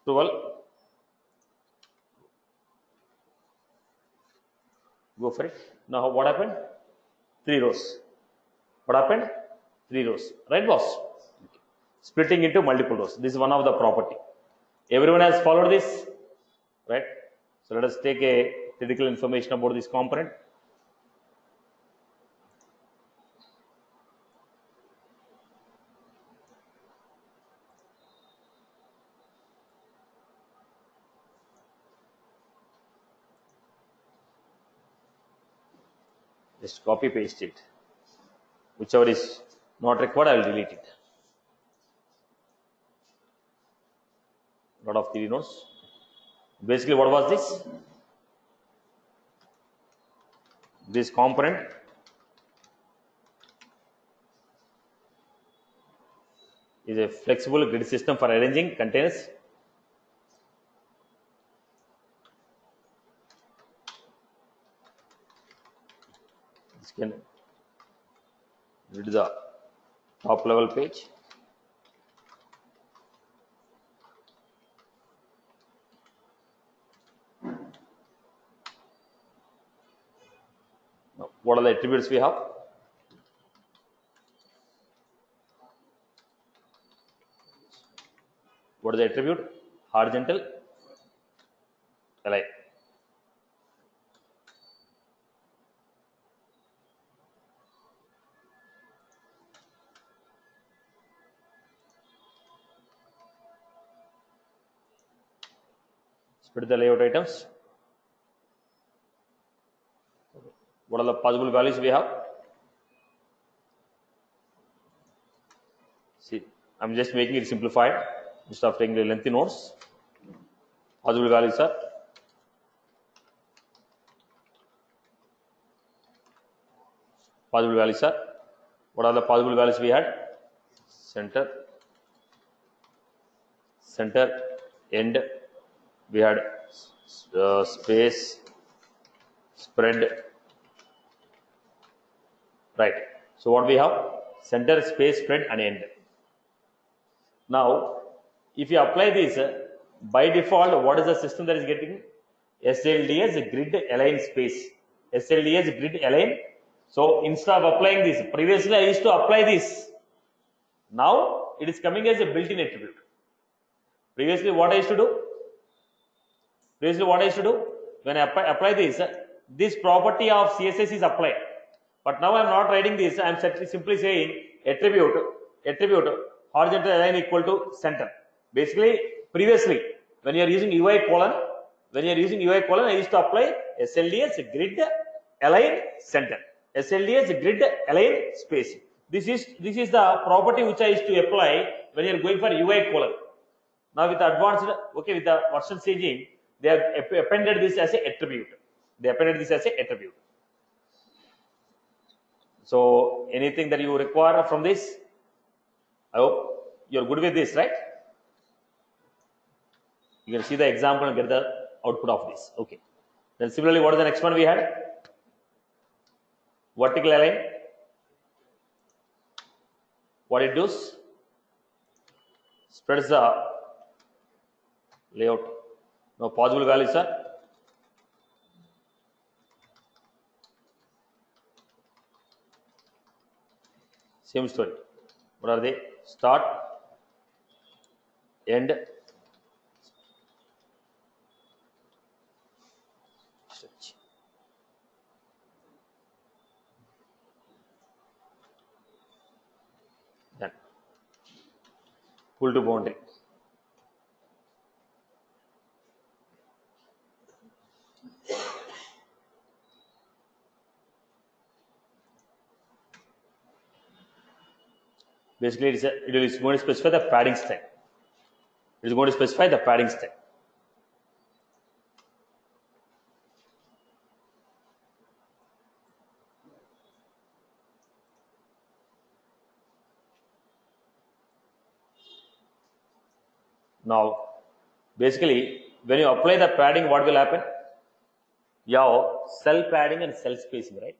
12. Go for it. Now what happened? 3 rows. What happened? 3 rows. Right, boss? Okay. Splitting into multiple rows. This is one of the property. Everyone has followed this, right? So let us take a critical information about this component. Just copy paste it. Whichever is not required, I will delete it. Lot of 3 nodes. Basically, what was this? This component is a flexible grid system for arranging containers. This can read the top level page. Now, what are the attributes we have? What is the attribute? Horizontal align. Split the layout items. What are the possible values we have? See, I'm just making it simplified instead of taking the lengthy notes. Possible values are what are the possible values we had? Center, end, we had space, spread, right? So what we have? Center, space, spread and end. Now if you apply this, by default what is the system that is getting? SLD as a grid align space. SLD as grid align. So instead of applying this, previously I used to apply this. Now it is coming as a built-in attribute. Previously what I used to do? When I apply this property of CSS is applied. But now I am not writing this. I am simply saying attribute horizontal align equal to center. Basically, previously when you are using UI colon, I used to apply SLD as grid align center. SLD as grid align space. This is the property which I used to apply when you are going for UI colon. Now with the advanced, with the version changing, they have appended this as a attribute. So anything that you require from this? I hope you are good with this, right? You can see the example and get the output of this. Okay. Then similarly, what is the next one we had? Vertical align. What it does? Spreads the layout. Now possible values are same story. What are they? Start, end, stretch. Then pull to boundary. Basically, it is going to specify the padding style. Now, basically, when you apply the padding, what will happen? Yeah, cell padding and cell spacing, right?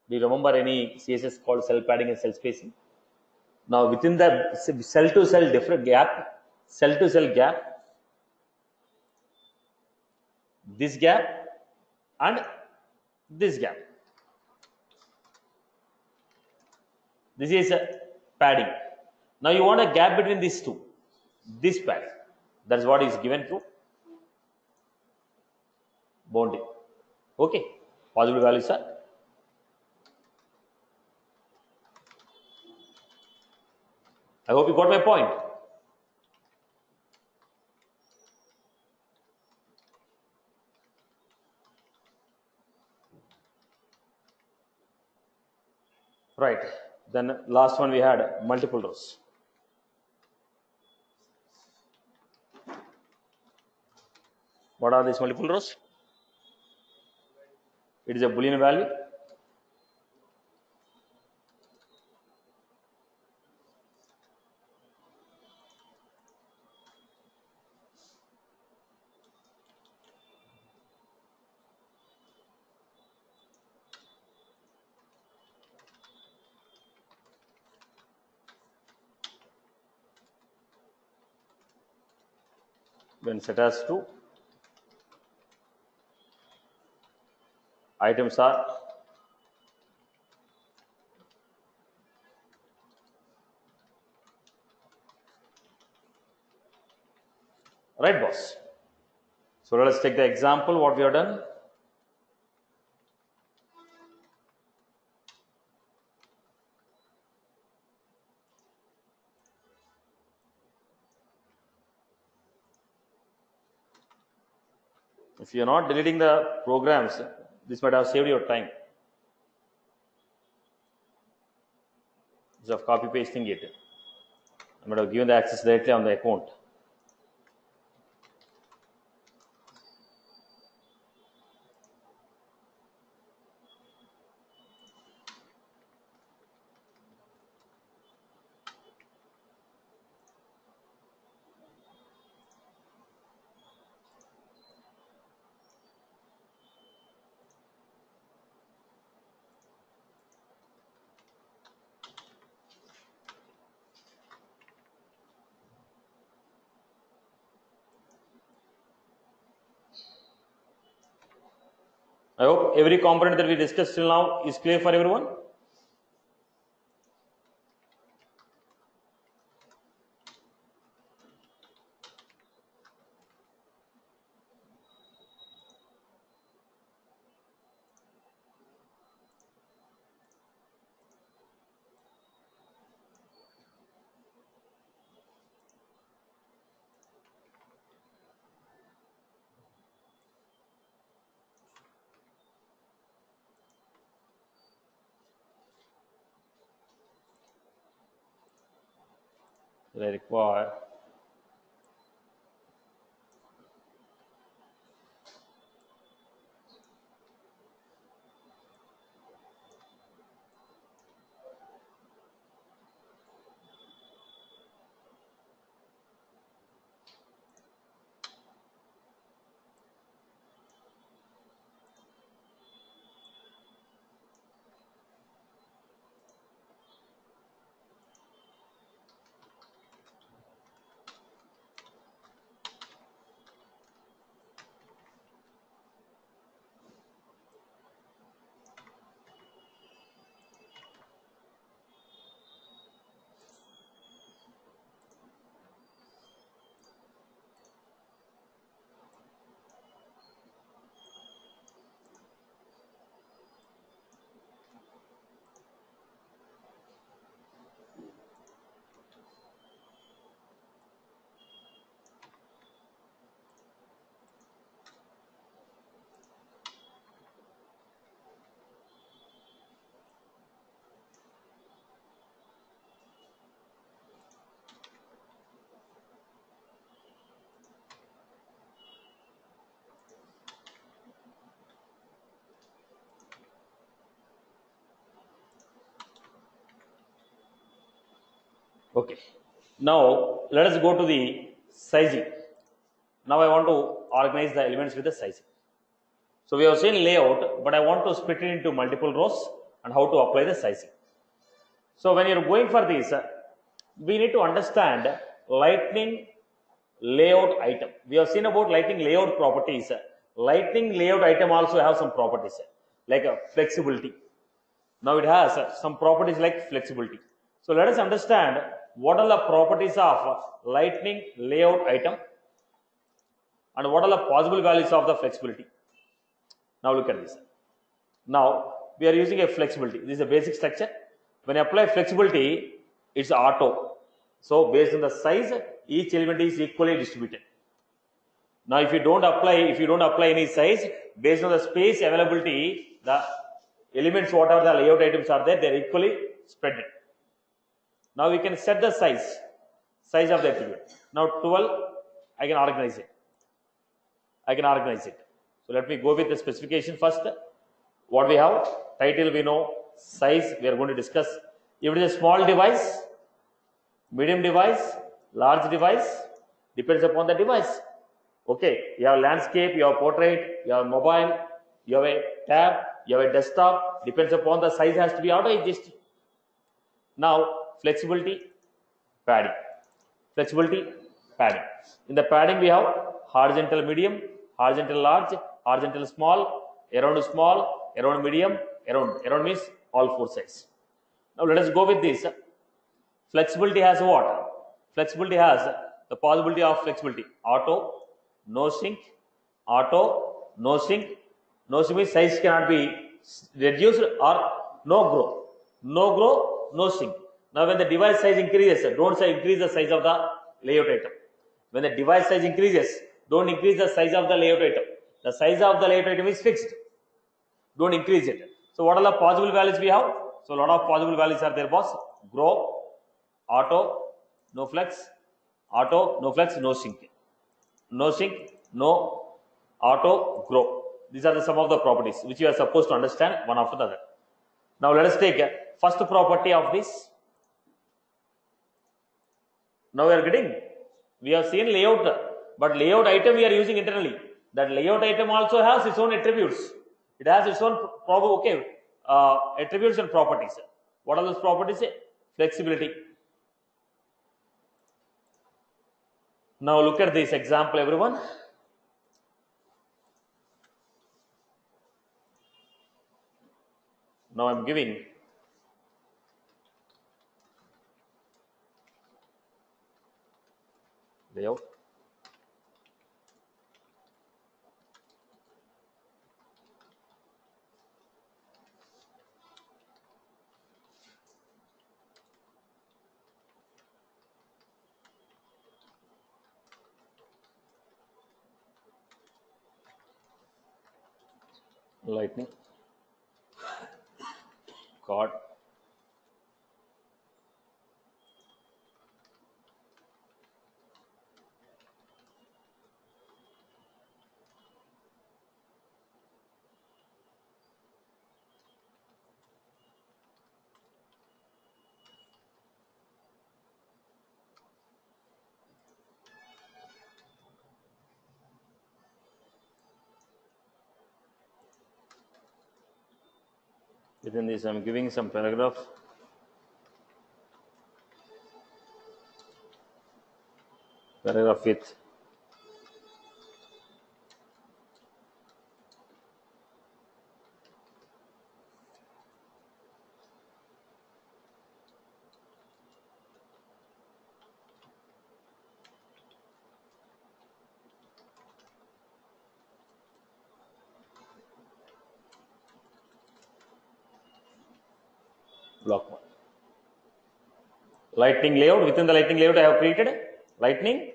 Do you remember any CSS called cell padding and cell spacing? Now within the cell to cell different gap, cell to cell gap, this gap and this gap, this is a padding. Now you want a gap between these two, this padding, that's what is given through boundary. Okay, possible values are, I hope you got my point. Right, then last one we had multiple rows. What are these multiple rows? It is a Boolean value. When set as true, items are right, boss. So let us take the example what we have done. If you are not deleting the programs, this might have saved your time. Instead of copy pasting it, I might have given the access directly on the account. I hope every component that we discussed till now is clear for everyone. That I require. Okay. Now let us go to the sizing. Now I want to organize the elements with the sizing. So we have seen layout, but I want to split it into multiple rows and how to apply the sizing. So when you're going for this, we need to understand lightning layout item. We have seen about lightning layout properties. Lightning layout item also have some properties like flexibility. Now it has some properties like flexibility. So let us understand what are the properties of lightning layout item and what are the possible values of the flexibility. Now look at this. Now we are using a flexibility. This is a basic structure. When you apply flexibility, it's auto. So based on the size, each element is equally distributed. Now if you don't apply any size, based on the space availability, the elements, whatever the layout items are there, they are equally spread. Now we can set the size of the attribute. Now 12, I can organize it. So let me go with the specification first. What we have, title we know, size we are going to discuss. If it is a small device, medium device, large device, depends upon the device. Okay, you have landscape, you have portrait, you have mobile, you have a tab, you have a desktop, depends upon the size, has to be auto adjusted. Now flexibility, padding. In the padding we have horizontal medium, horizontal large, horizontal small, around medium, around means all four sides. Now let us go with this. Flexibility has what? Flexibility has the possibility of flexibility. Auto, no sync, no sync means size cannot be reduced or no grow, no sync. Now when the device size increases, don't increase the size of the layout item. When the device size increases, don't increase the size of the layout item. The size of the layout item is fixed. Don't increase it. So what are the possible values we have? So a lot of possible values are there, boss. Grow, auto, no flex, no sync. No auto, grow. These are some of the properties which you are supposed to understand one after the other. Now let us take first property of this. Now we have seen layout, but layout item we are using internally. That layout item also has its own attributes. It has its own attributes and properties. What are those properties? Flexibility. Now look at this example, everyone. Now I am giving layout. Lightning card. Within this, I am giving some paragraph. Paragraph with block 1. Lightning layout. Within the lightning layout, I have created lightning.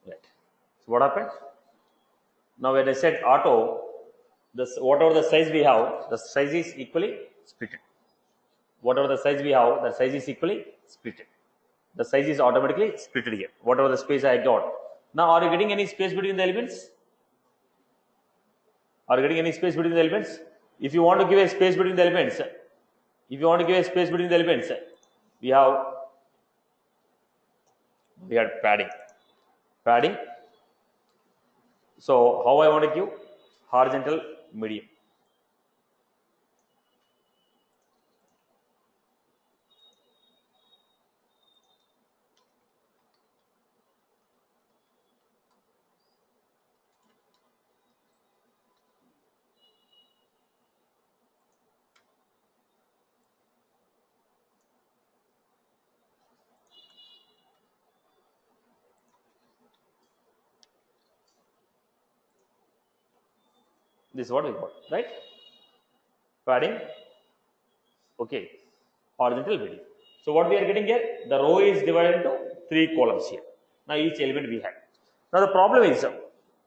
Right. So what happened? Now when I said auto, whatever the size we have, the size is equally split. Whatever the size we have, the size is equally split. The size is automatically split here. Whatever the space I got. Now are you getting any space between the elements? Are you getting any space between the elements? If you want to give a space between the elements, we had padding. So how I want to give horizontal medium. This is what we got, right? Padding, okay, horizontal medium. So what we are getting here, the row is divided into 3 columns here. Now each element we have. Now the problem is,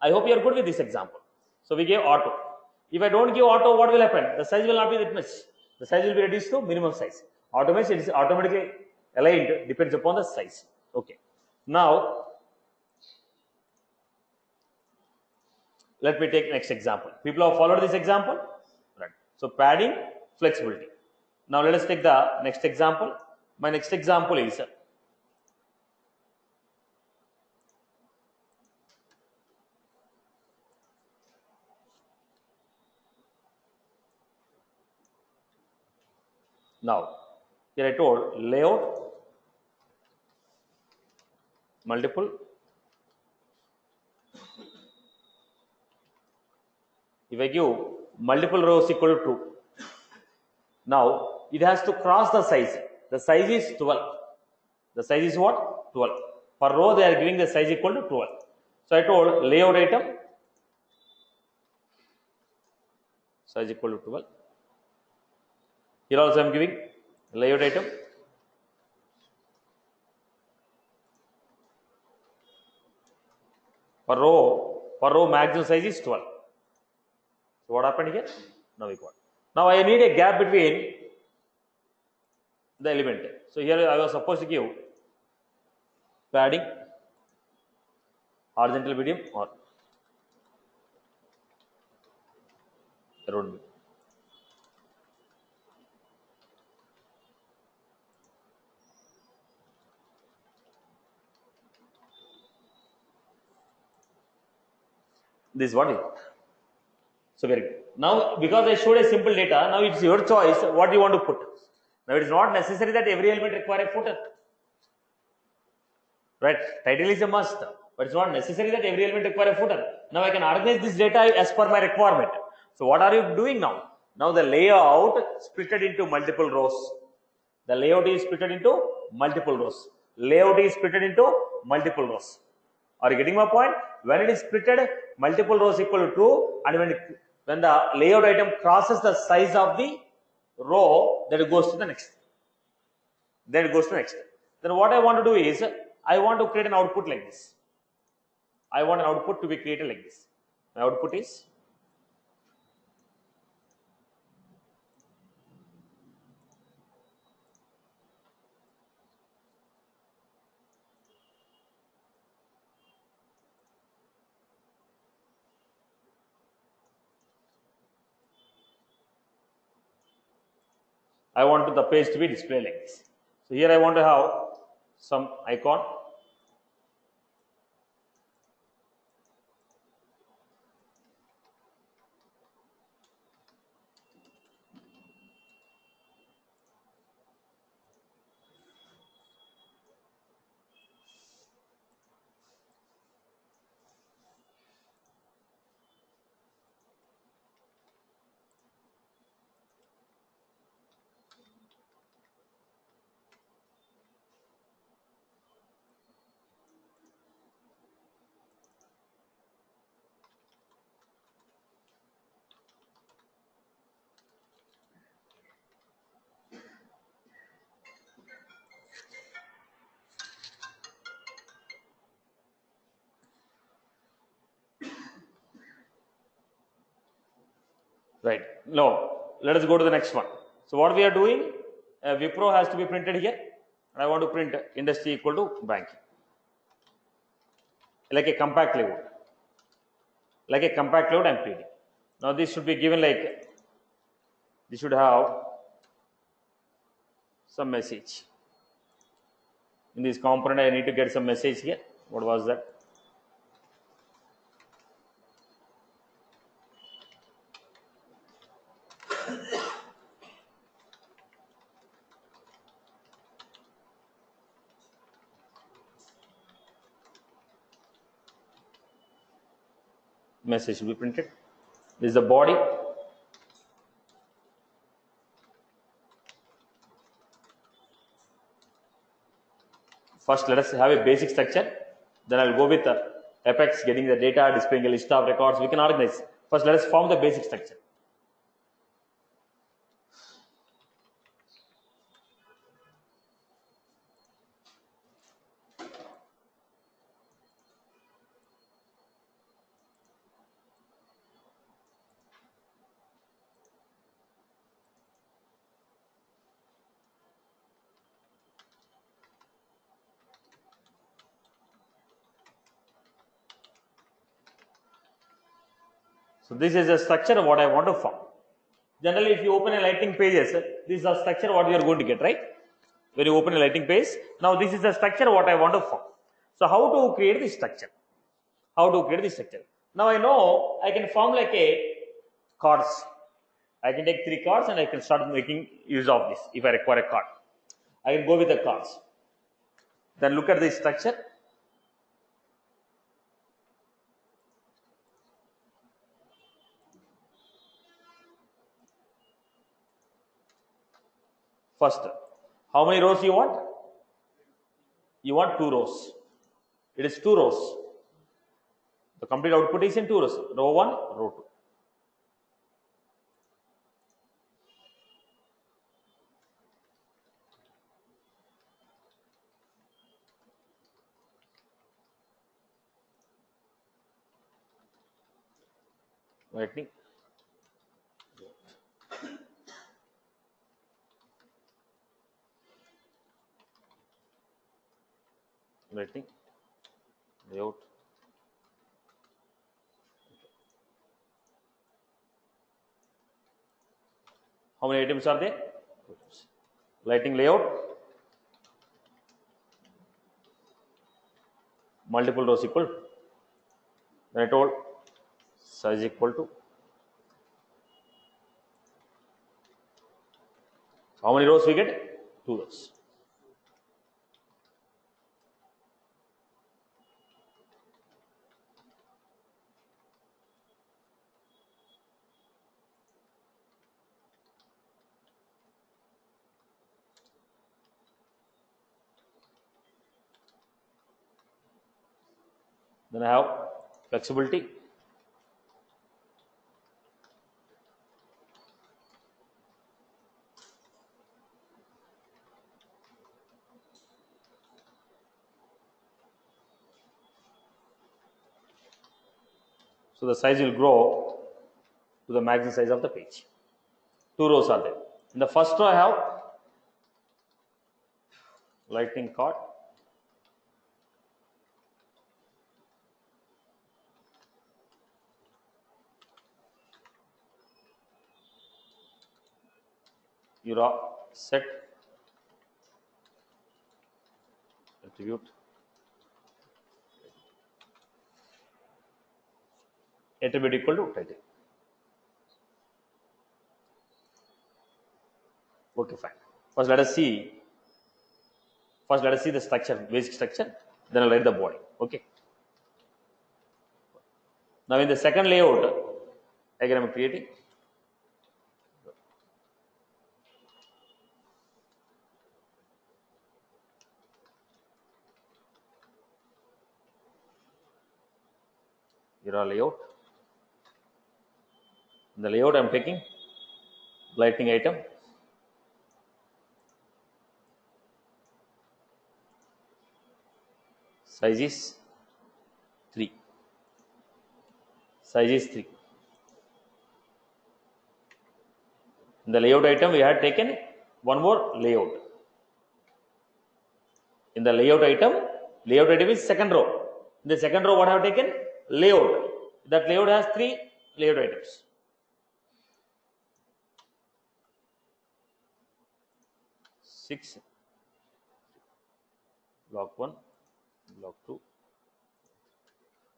I hope you are good with this example. So we gave auto. If I don't give auto, what will happen? The size will not be that much. The size will be reduced to minimum size. Auto means it is automatically aligned, depends upon the size. Okay. Now let me take next example. People have followed this example, right? So padding, flexibility. Now let us take the next example. My next example is now here I told layout, multiple. If I give multiple rows equal to 2, now it has to cross the size. The size is 12. The size is what? 12. Per row they are giving the size equal to 12. So I told layout item size equal to 12. Here also I am giving layout item per row maximum size is 12. So what happened here? Now we got. Now I need a gap between the element. So here I was supposed to give padding, horizontal medium or road medium. This is what you got. So very good. Now because I showed a simple data, now it's your choice what you want to put. Now it is not necessary that every element require a footer. Right? Title is a must, but it's not necessary that every element require a footer. Now I can organize this data as per my requirement. So what are you doing now? Now the layout splitted into multiple rows. The layout is splitted into multiple rows. Layout is splitted into multiple rows. Are you getting my point? When it is splitted, multiple rows equal to 2, and when the layout item crosses the size of the row, then it goes to the next. Then what I want to do is, I want to create an output like this. I want an output to be created like this. My output is I want the page to be displayed like this. So here I want to have some icon. Right. Now, let us go to the next one. So what we are doing, Wipro has to be printed here, and I want to print industry equal to banking. Like a compact layout. I am creating. Now this should be given like, this should have some message. In this component, I need to get some message here. What was that? Message should be printed. This is the body. First, let us have a basic structure. Then I'll go with Apex, getting the data, displaying a list of records. We can organize. First, let us form the basic structure. So this is a structure what I want to form. Generally, if you open a Lightning pages, this is a structure what you are going to get, right? When you open a Lightning page, now this is the structure what I want to form. So how to create this structure? How to create this structure? Now I know I can form like a cards. I can take 3 cards and I can start making use of this. If I require a card, I can go with the cards. Then look at this structure. First, how many rows you want? You want 2 rows. It is 2 rows. The complete output is in 2 rows. Row 1, row 2. Lightning. Lightning. Layout. How many items are there? Lighting layout. Multiple rows equal. Then I told size equal to. How many rows we get? 2 rows. Then I have flexibility. So the size will grow to the maximum size of the page. 2 rows are there. In the first row I have lightning card. Euro set attribute equal to title. Okay, fine. First let us see the structure, basic structure, then I'll write the body. Okay. Now in the second layout, again I'm creating. Here are layout. In the layout I'm taking lightning item. Size is 3. Size is 3. In the layout item, we had taken one more layout. In the layout item is second row. In the second row, what I have taken? Layout. That layout has 3 layout items. 6, block 1, block 2.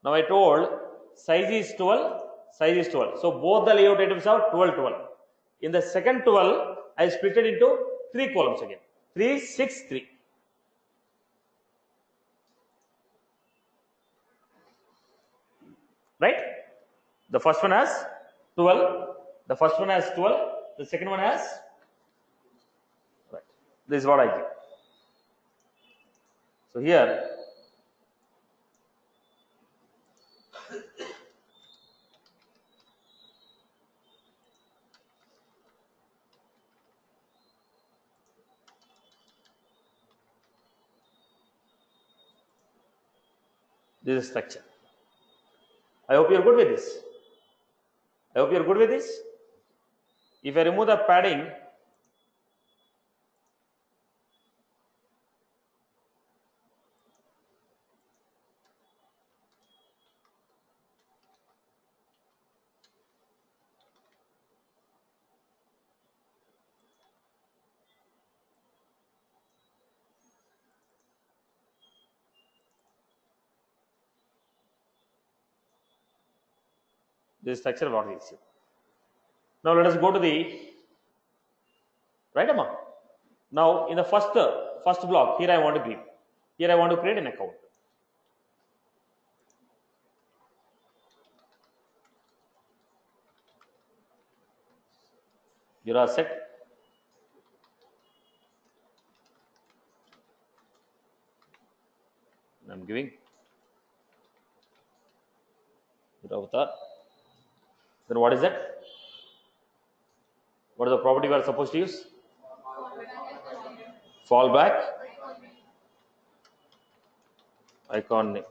Now I told size is 12, size is 12. So both the layout items have 12, 12. In the second 12, I split it into 3 columns again. 3, 6, 3. Right? The first one has 12. The first one has 12. The second one has. Right. This is what I give. So here. This is structure. I hope you are good with this. I hope you are good with this. If I remove the padding, this structure what is. Now let us go to the right Amma. Now in the first block, here I want to give. Here I want to create an account. You are set. I am giving your avatar. Then what is that? What is the property we are supposed to use? Fallback icon name.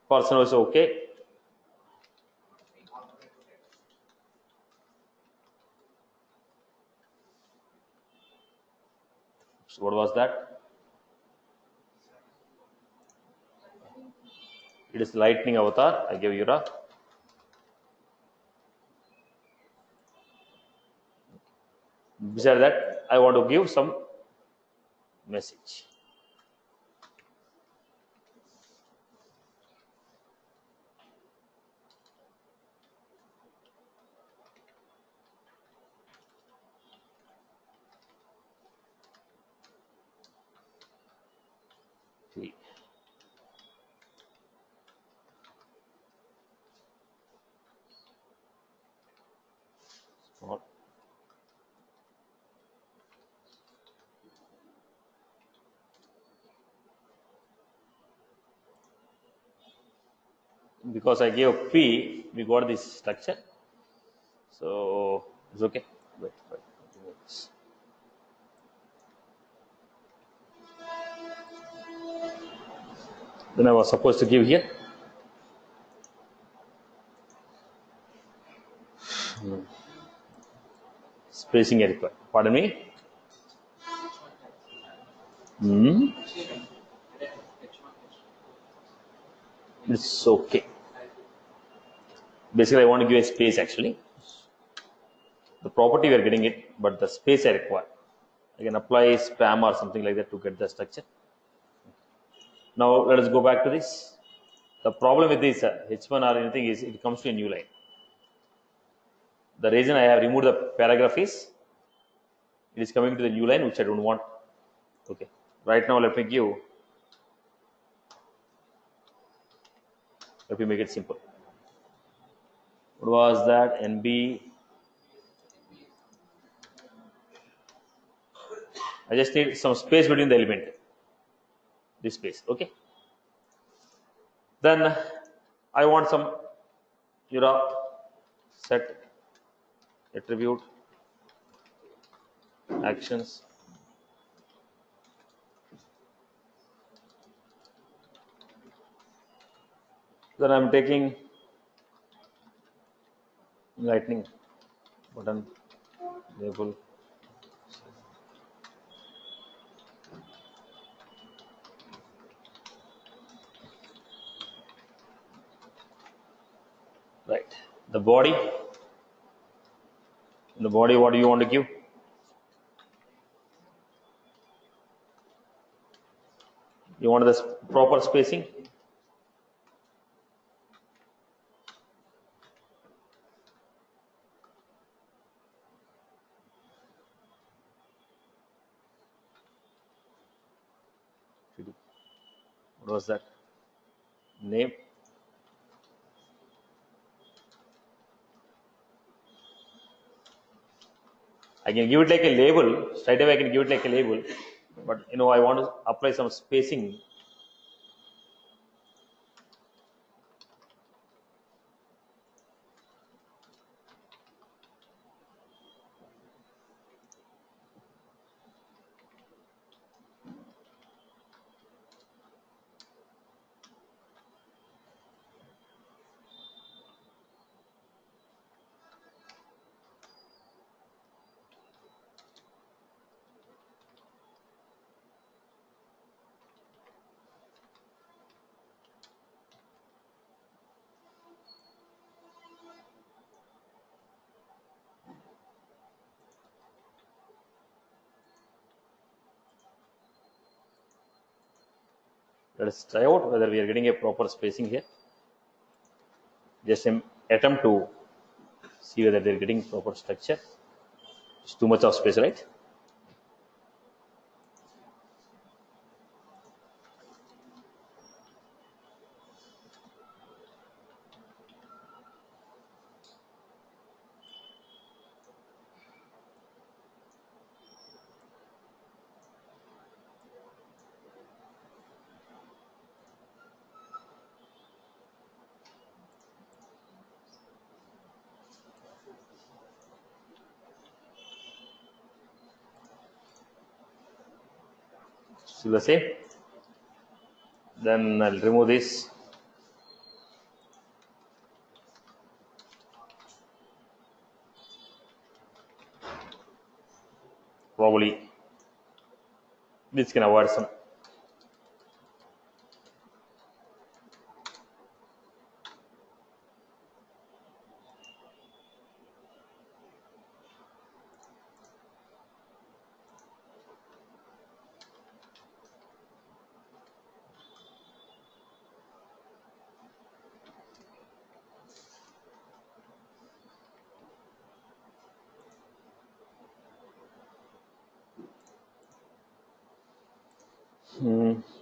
Person was okay. So what was that? It is lightning avatar. I gave Yura. Beside that, I want to give some message. See. Small. Because I gave P, we got this structure. So it's okay. Wait. Then I was supposed to give here. Spacing required. Pardon me. It's okay. Basically, I want to give a space actually. The property we are getting it, but the space I require. I can apply spam or something like that to get the structure. Now let us go back to this. The problem with this H1 or anything is it comes to a new line. The reason I have removed the paragraph is it is coming to the new line which I don't want. Okay. Right now let me make it simple. What was that? NB. I just need some space between the element. This space. Okay. Then I want some set attribute actions. Then I'm taking lightning button label. Right. The body The body, what do you want to give? You want this proper spacing? What was that? Name? I can give it like a label. Straight away I can give it like a label. But I want to apply some spacing. Let us try out whether we are getting a proper spacing here. Just attempt to see whether they are getting proper structure. It's too much of space, right? Still the same. Then I'll remove this. Probably this can avoid some.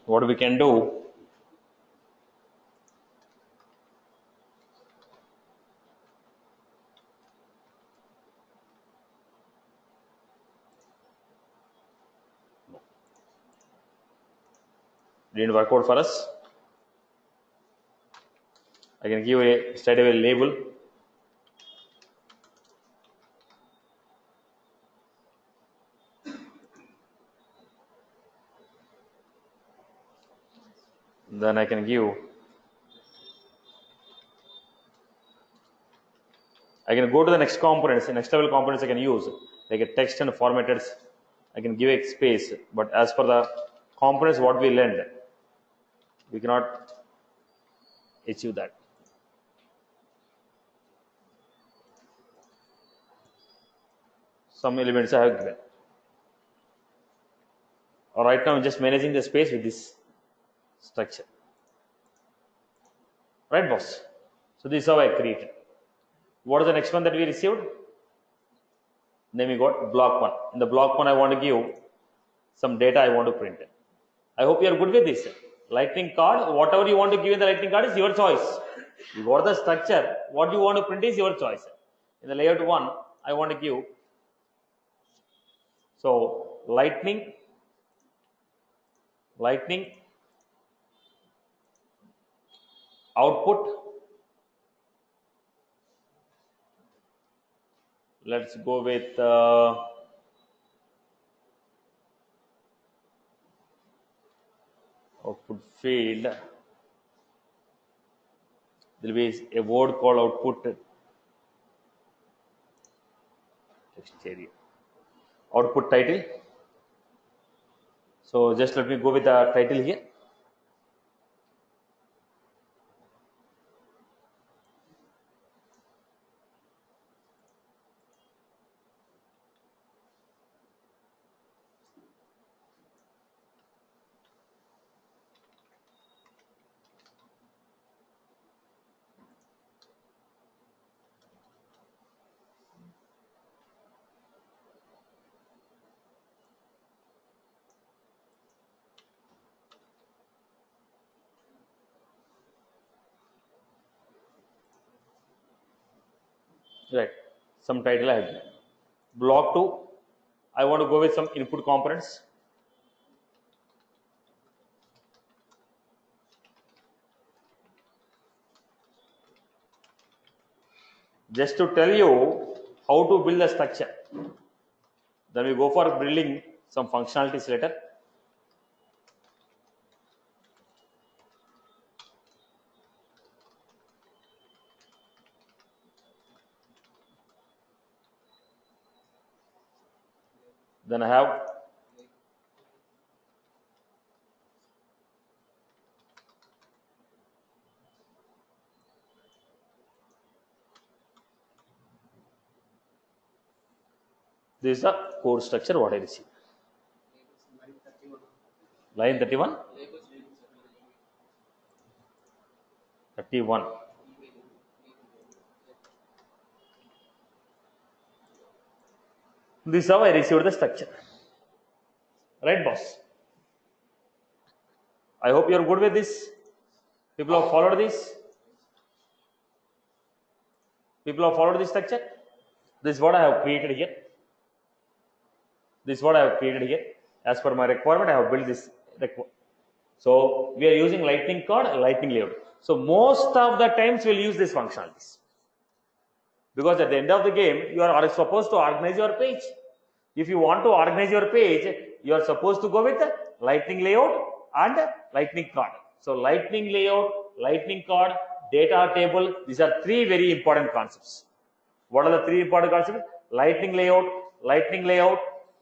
What we can do, didn't work out for us. I can give a straight away label. Then I can give. I can go to the next components. The next level components I can use like a text and formatted. I can give a space, but as for the components what we learned, we cannot achieve that. Some elements I have given. Right now I'm just managing the space with this structure. Right, boss? So this is how I created. What is the next one that we received? Then we got block 1. In the block 1 I want to give some data I want to print. I hope you are good with this. Lightning card, whatever you want to give in the lightning card is your choice. You got the structure, what you want to print is your choice. In the layout 1, I want to give, so lightning output. Let's go with output field. There will be a word called output text area. Output title. So just let me go with the title here. Right. Some title I have given. Block 2, I want to go with some input components. Just to tell you how to build a structure. Then we go for building some functionalities later. Then I have this is the code structure what I received. Line 31, 31. This is how I received the structure. Right, boss? I hope you are good with this. People have followed this. People have followed this structure. This is what I have created here. This is what I have created here. As per my requirement, I have built this. So we are using lightning code, lightning layout. So most of the times we'll use these functionalities. Because at the end of the game, you are supposed to organize your page. If you want to organize your page, you are supposed to go with lightning layout and lightning card. So lightning layout, lightning card, data table, these are three very important concepts. What are the three important concepts? Lightning layout,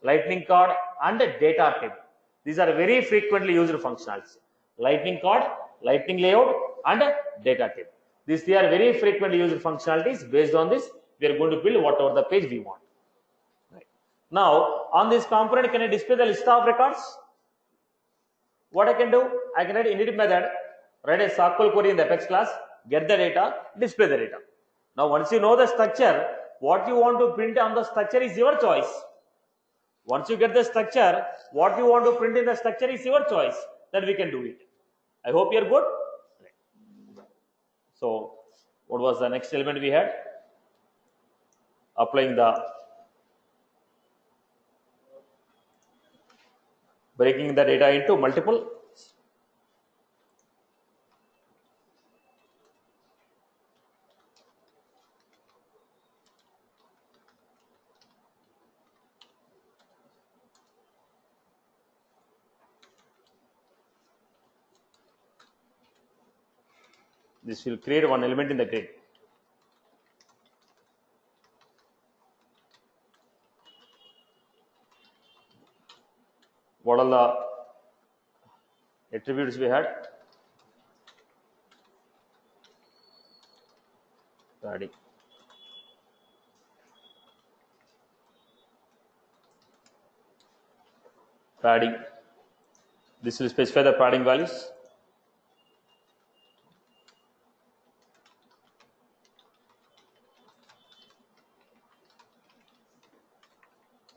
lightning card and data table. These are very frequently used functionalities. Lightning card, lightning layout and data table. These three are very frequently used functionalities. Based on this, we are going to build whatever the page we want. Right. Now, on this component, can I display the list of records? What I can do? I can write init method, write a SQL query in the Apex class, get the data, display the data. Now, once you know the structure, what you want to print on the structure is your choice. Once you get the structure, what you want to print in the structure is your choice. Then we can do it. I hope you are good. So, what was the next element we had? Applying the breaking the data into multiple. This will create one element in the grid. What are the attributes we had? Padding. Padding. This will specify the padding values.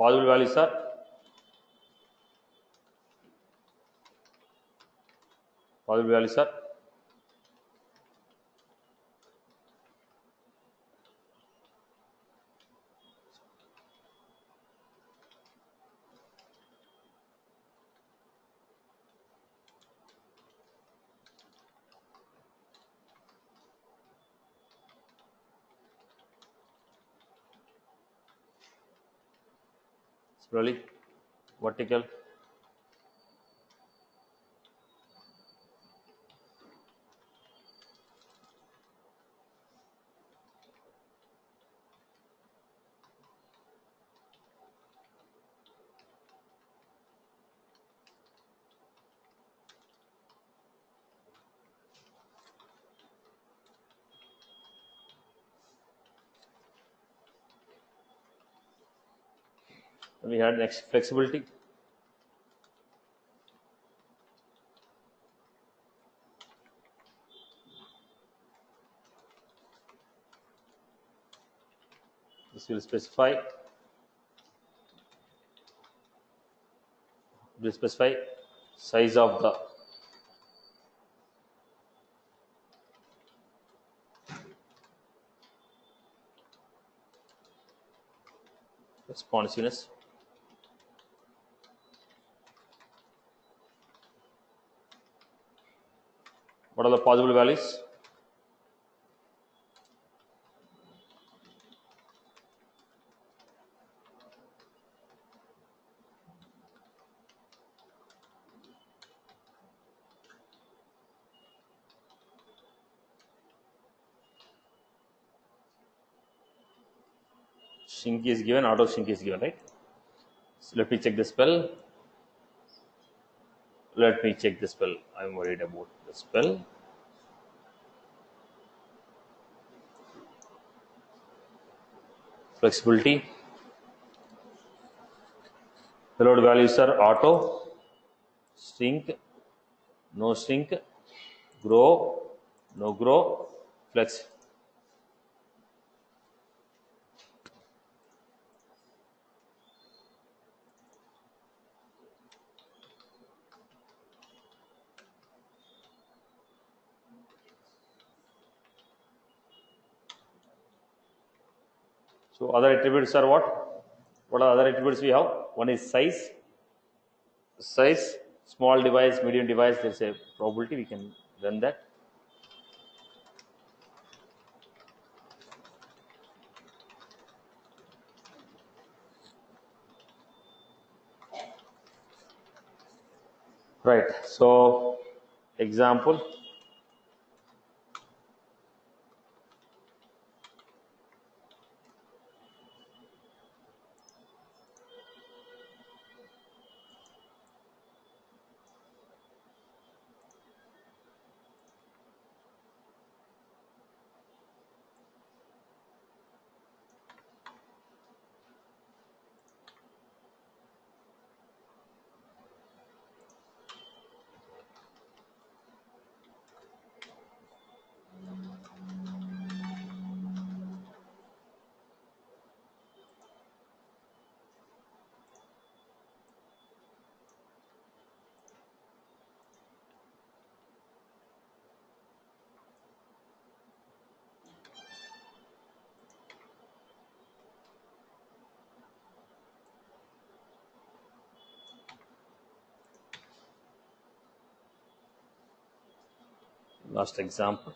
Possible values are slowly vertical. We had next flexibility. This will specify size of the responsiveness. What are the possible values? Shrink is given, auto shrink is given, right? So let me check the spell. Let me check the spell. I'm worried about the spell. Flexibility. The load values are auto, shrink, no shrink, grow, no grow, flex. So other attributes are what? What are other attributes we have? One is size. Size, small device, medium device, there's a probability we can run that. Right. So example. Last example.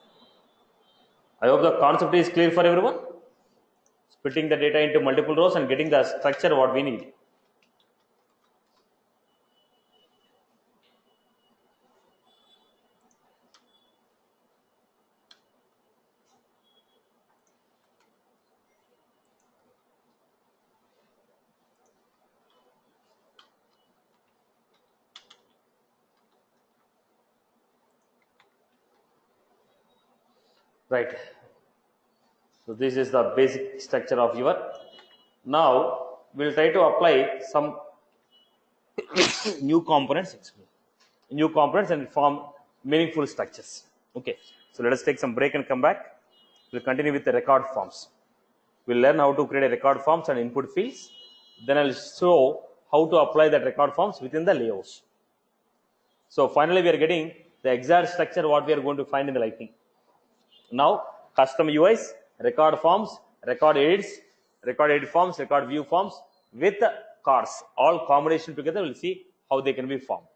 I hope the concept is clear for everyone. Splitting the data into multiple rows and getting the structure what we need. Right. So this is the basic structure of your. Now we'll try to apply some new components and form meaningful structures. Okay. So let us take some break and come back. We'll continue with the record forms. We'll learn how to create a record forms and input fields. Then I'll show how to apply that record forms within the layouts. So finally we are getting the exact structure what we are going to find in the Lightning. Now custom UIs, record forms, record edits, record edit forms, record view forms with cards, all combination together. We'll see how they can be formed.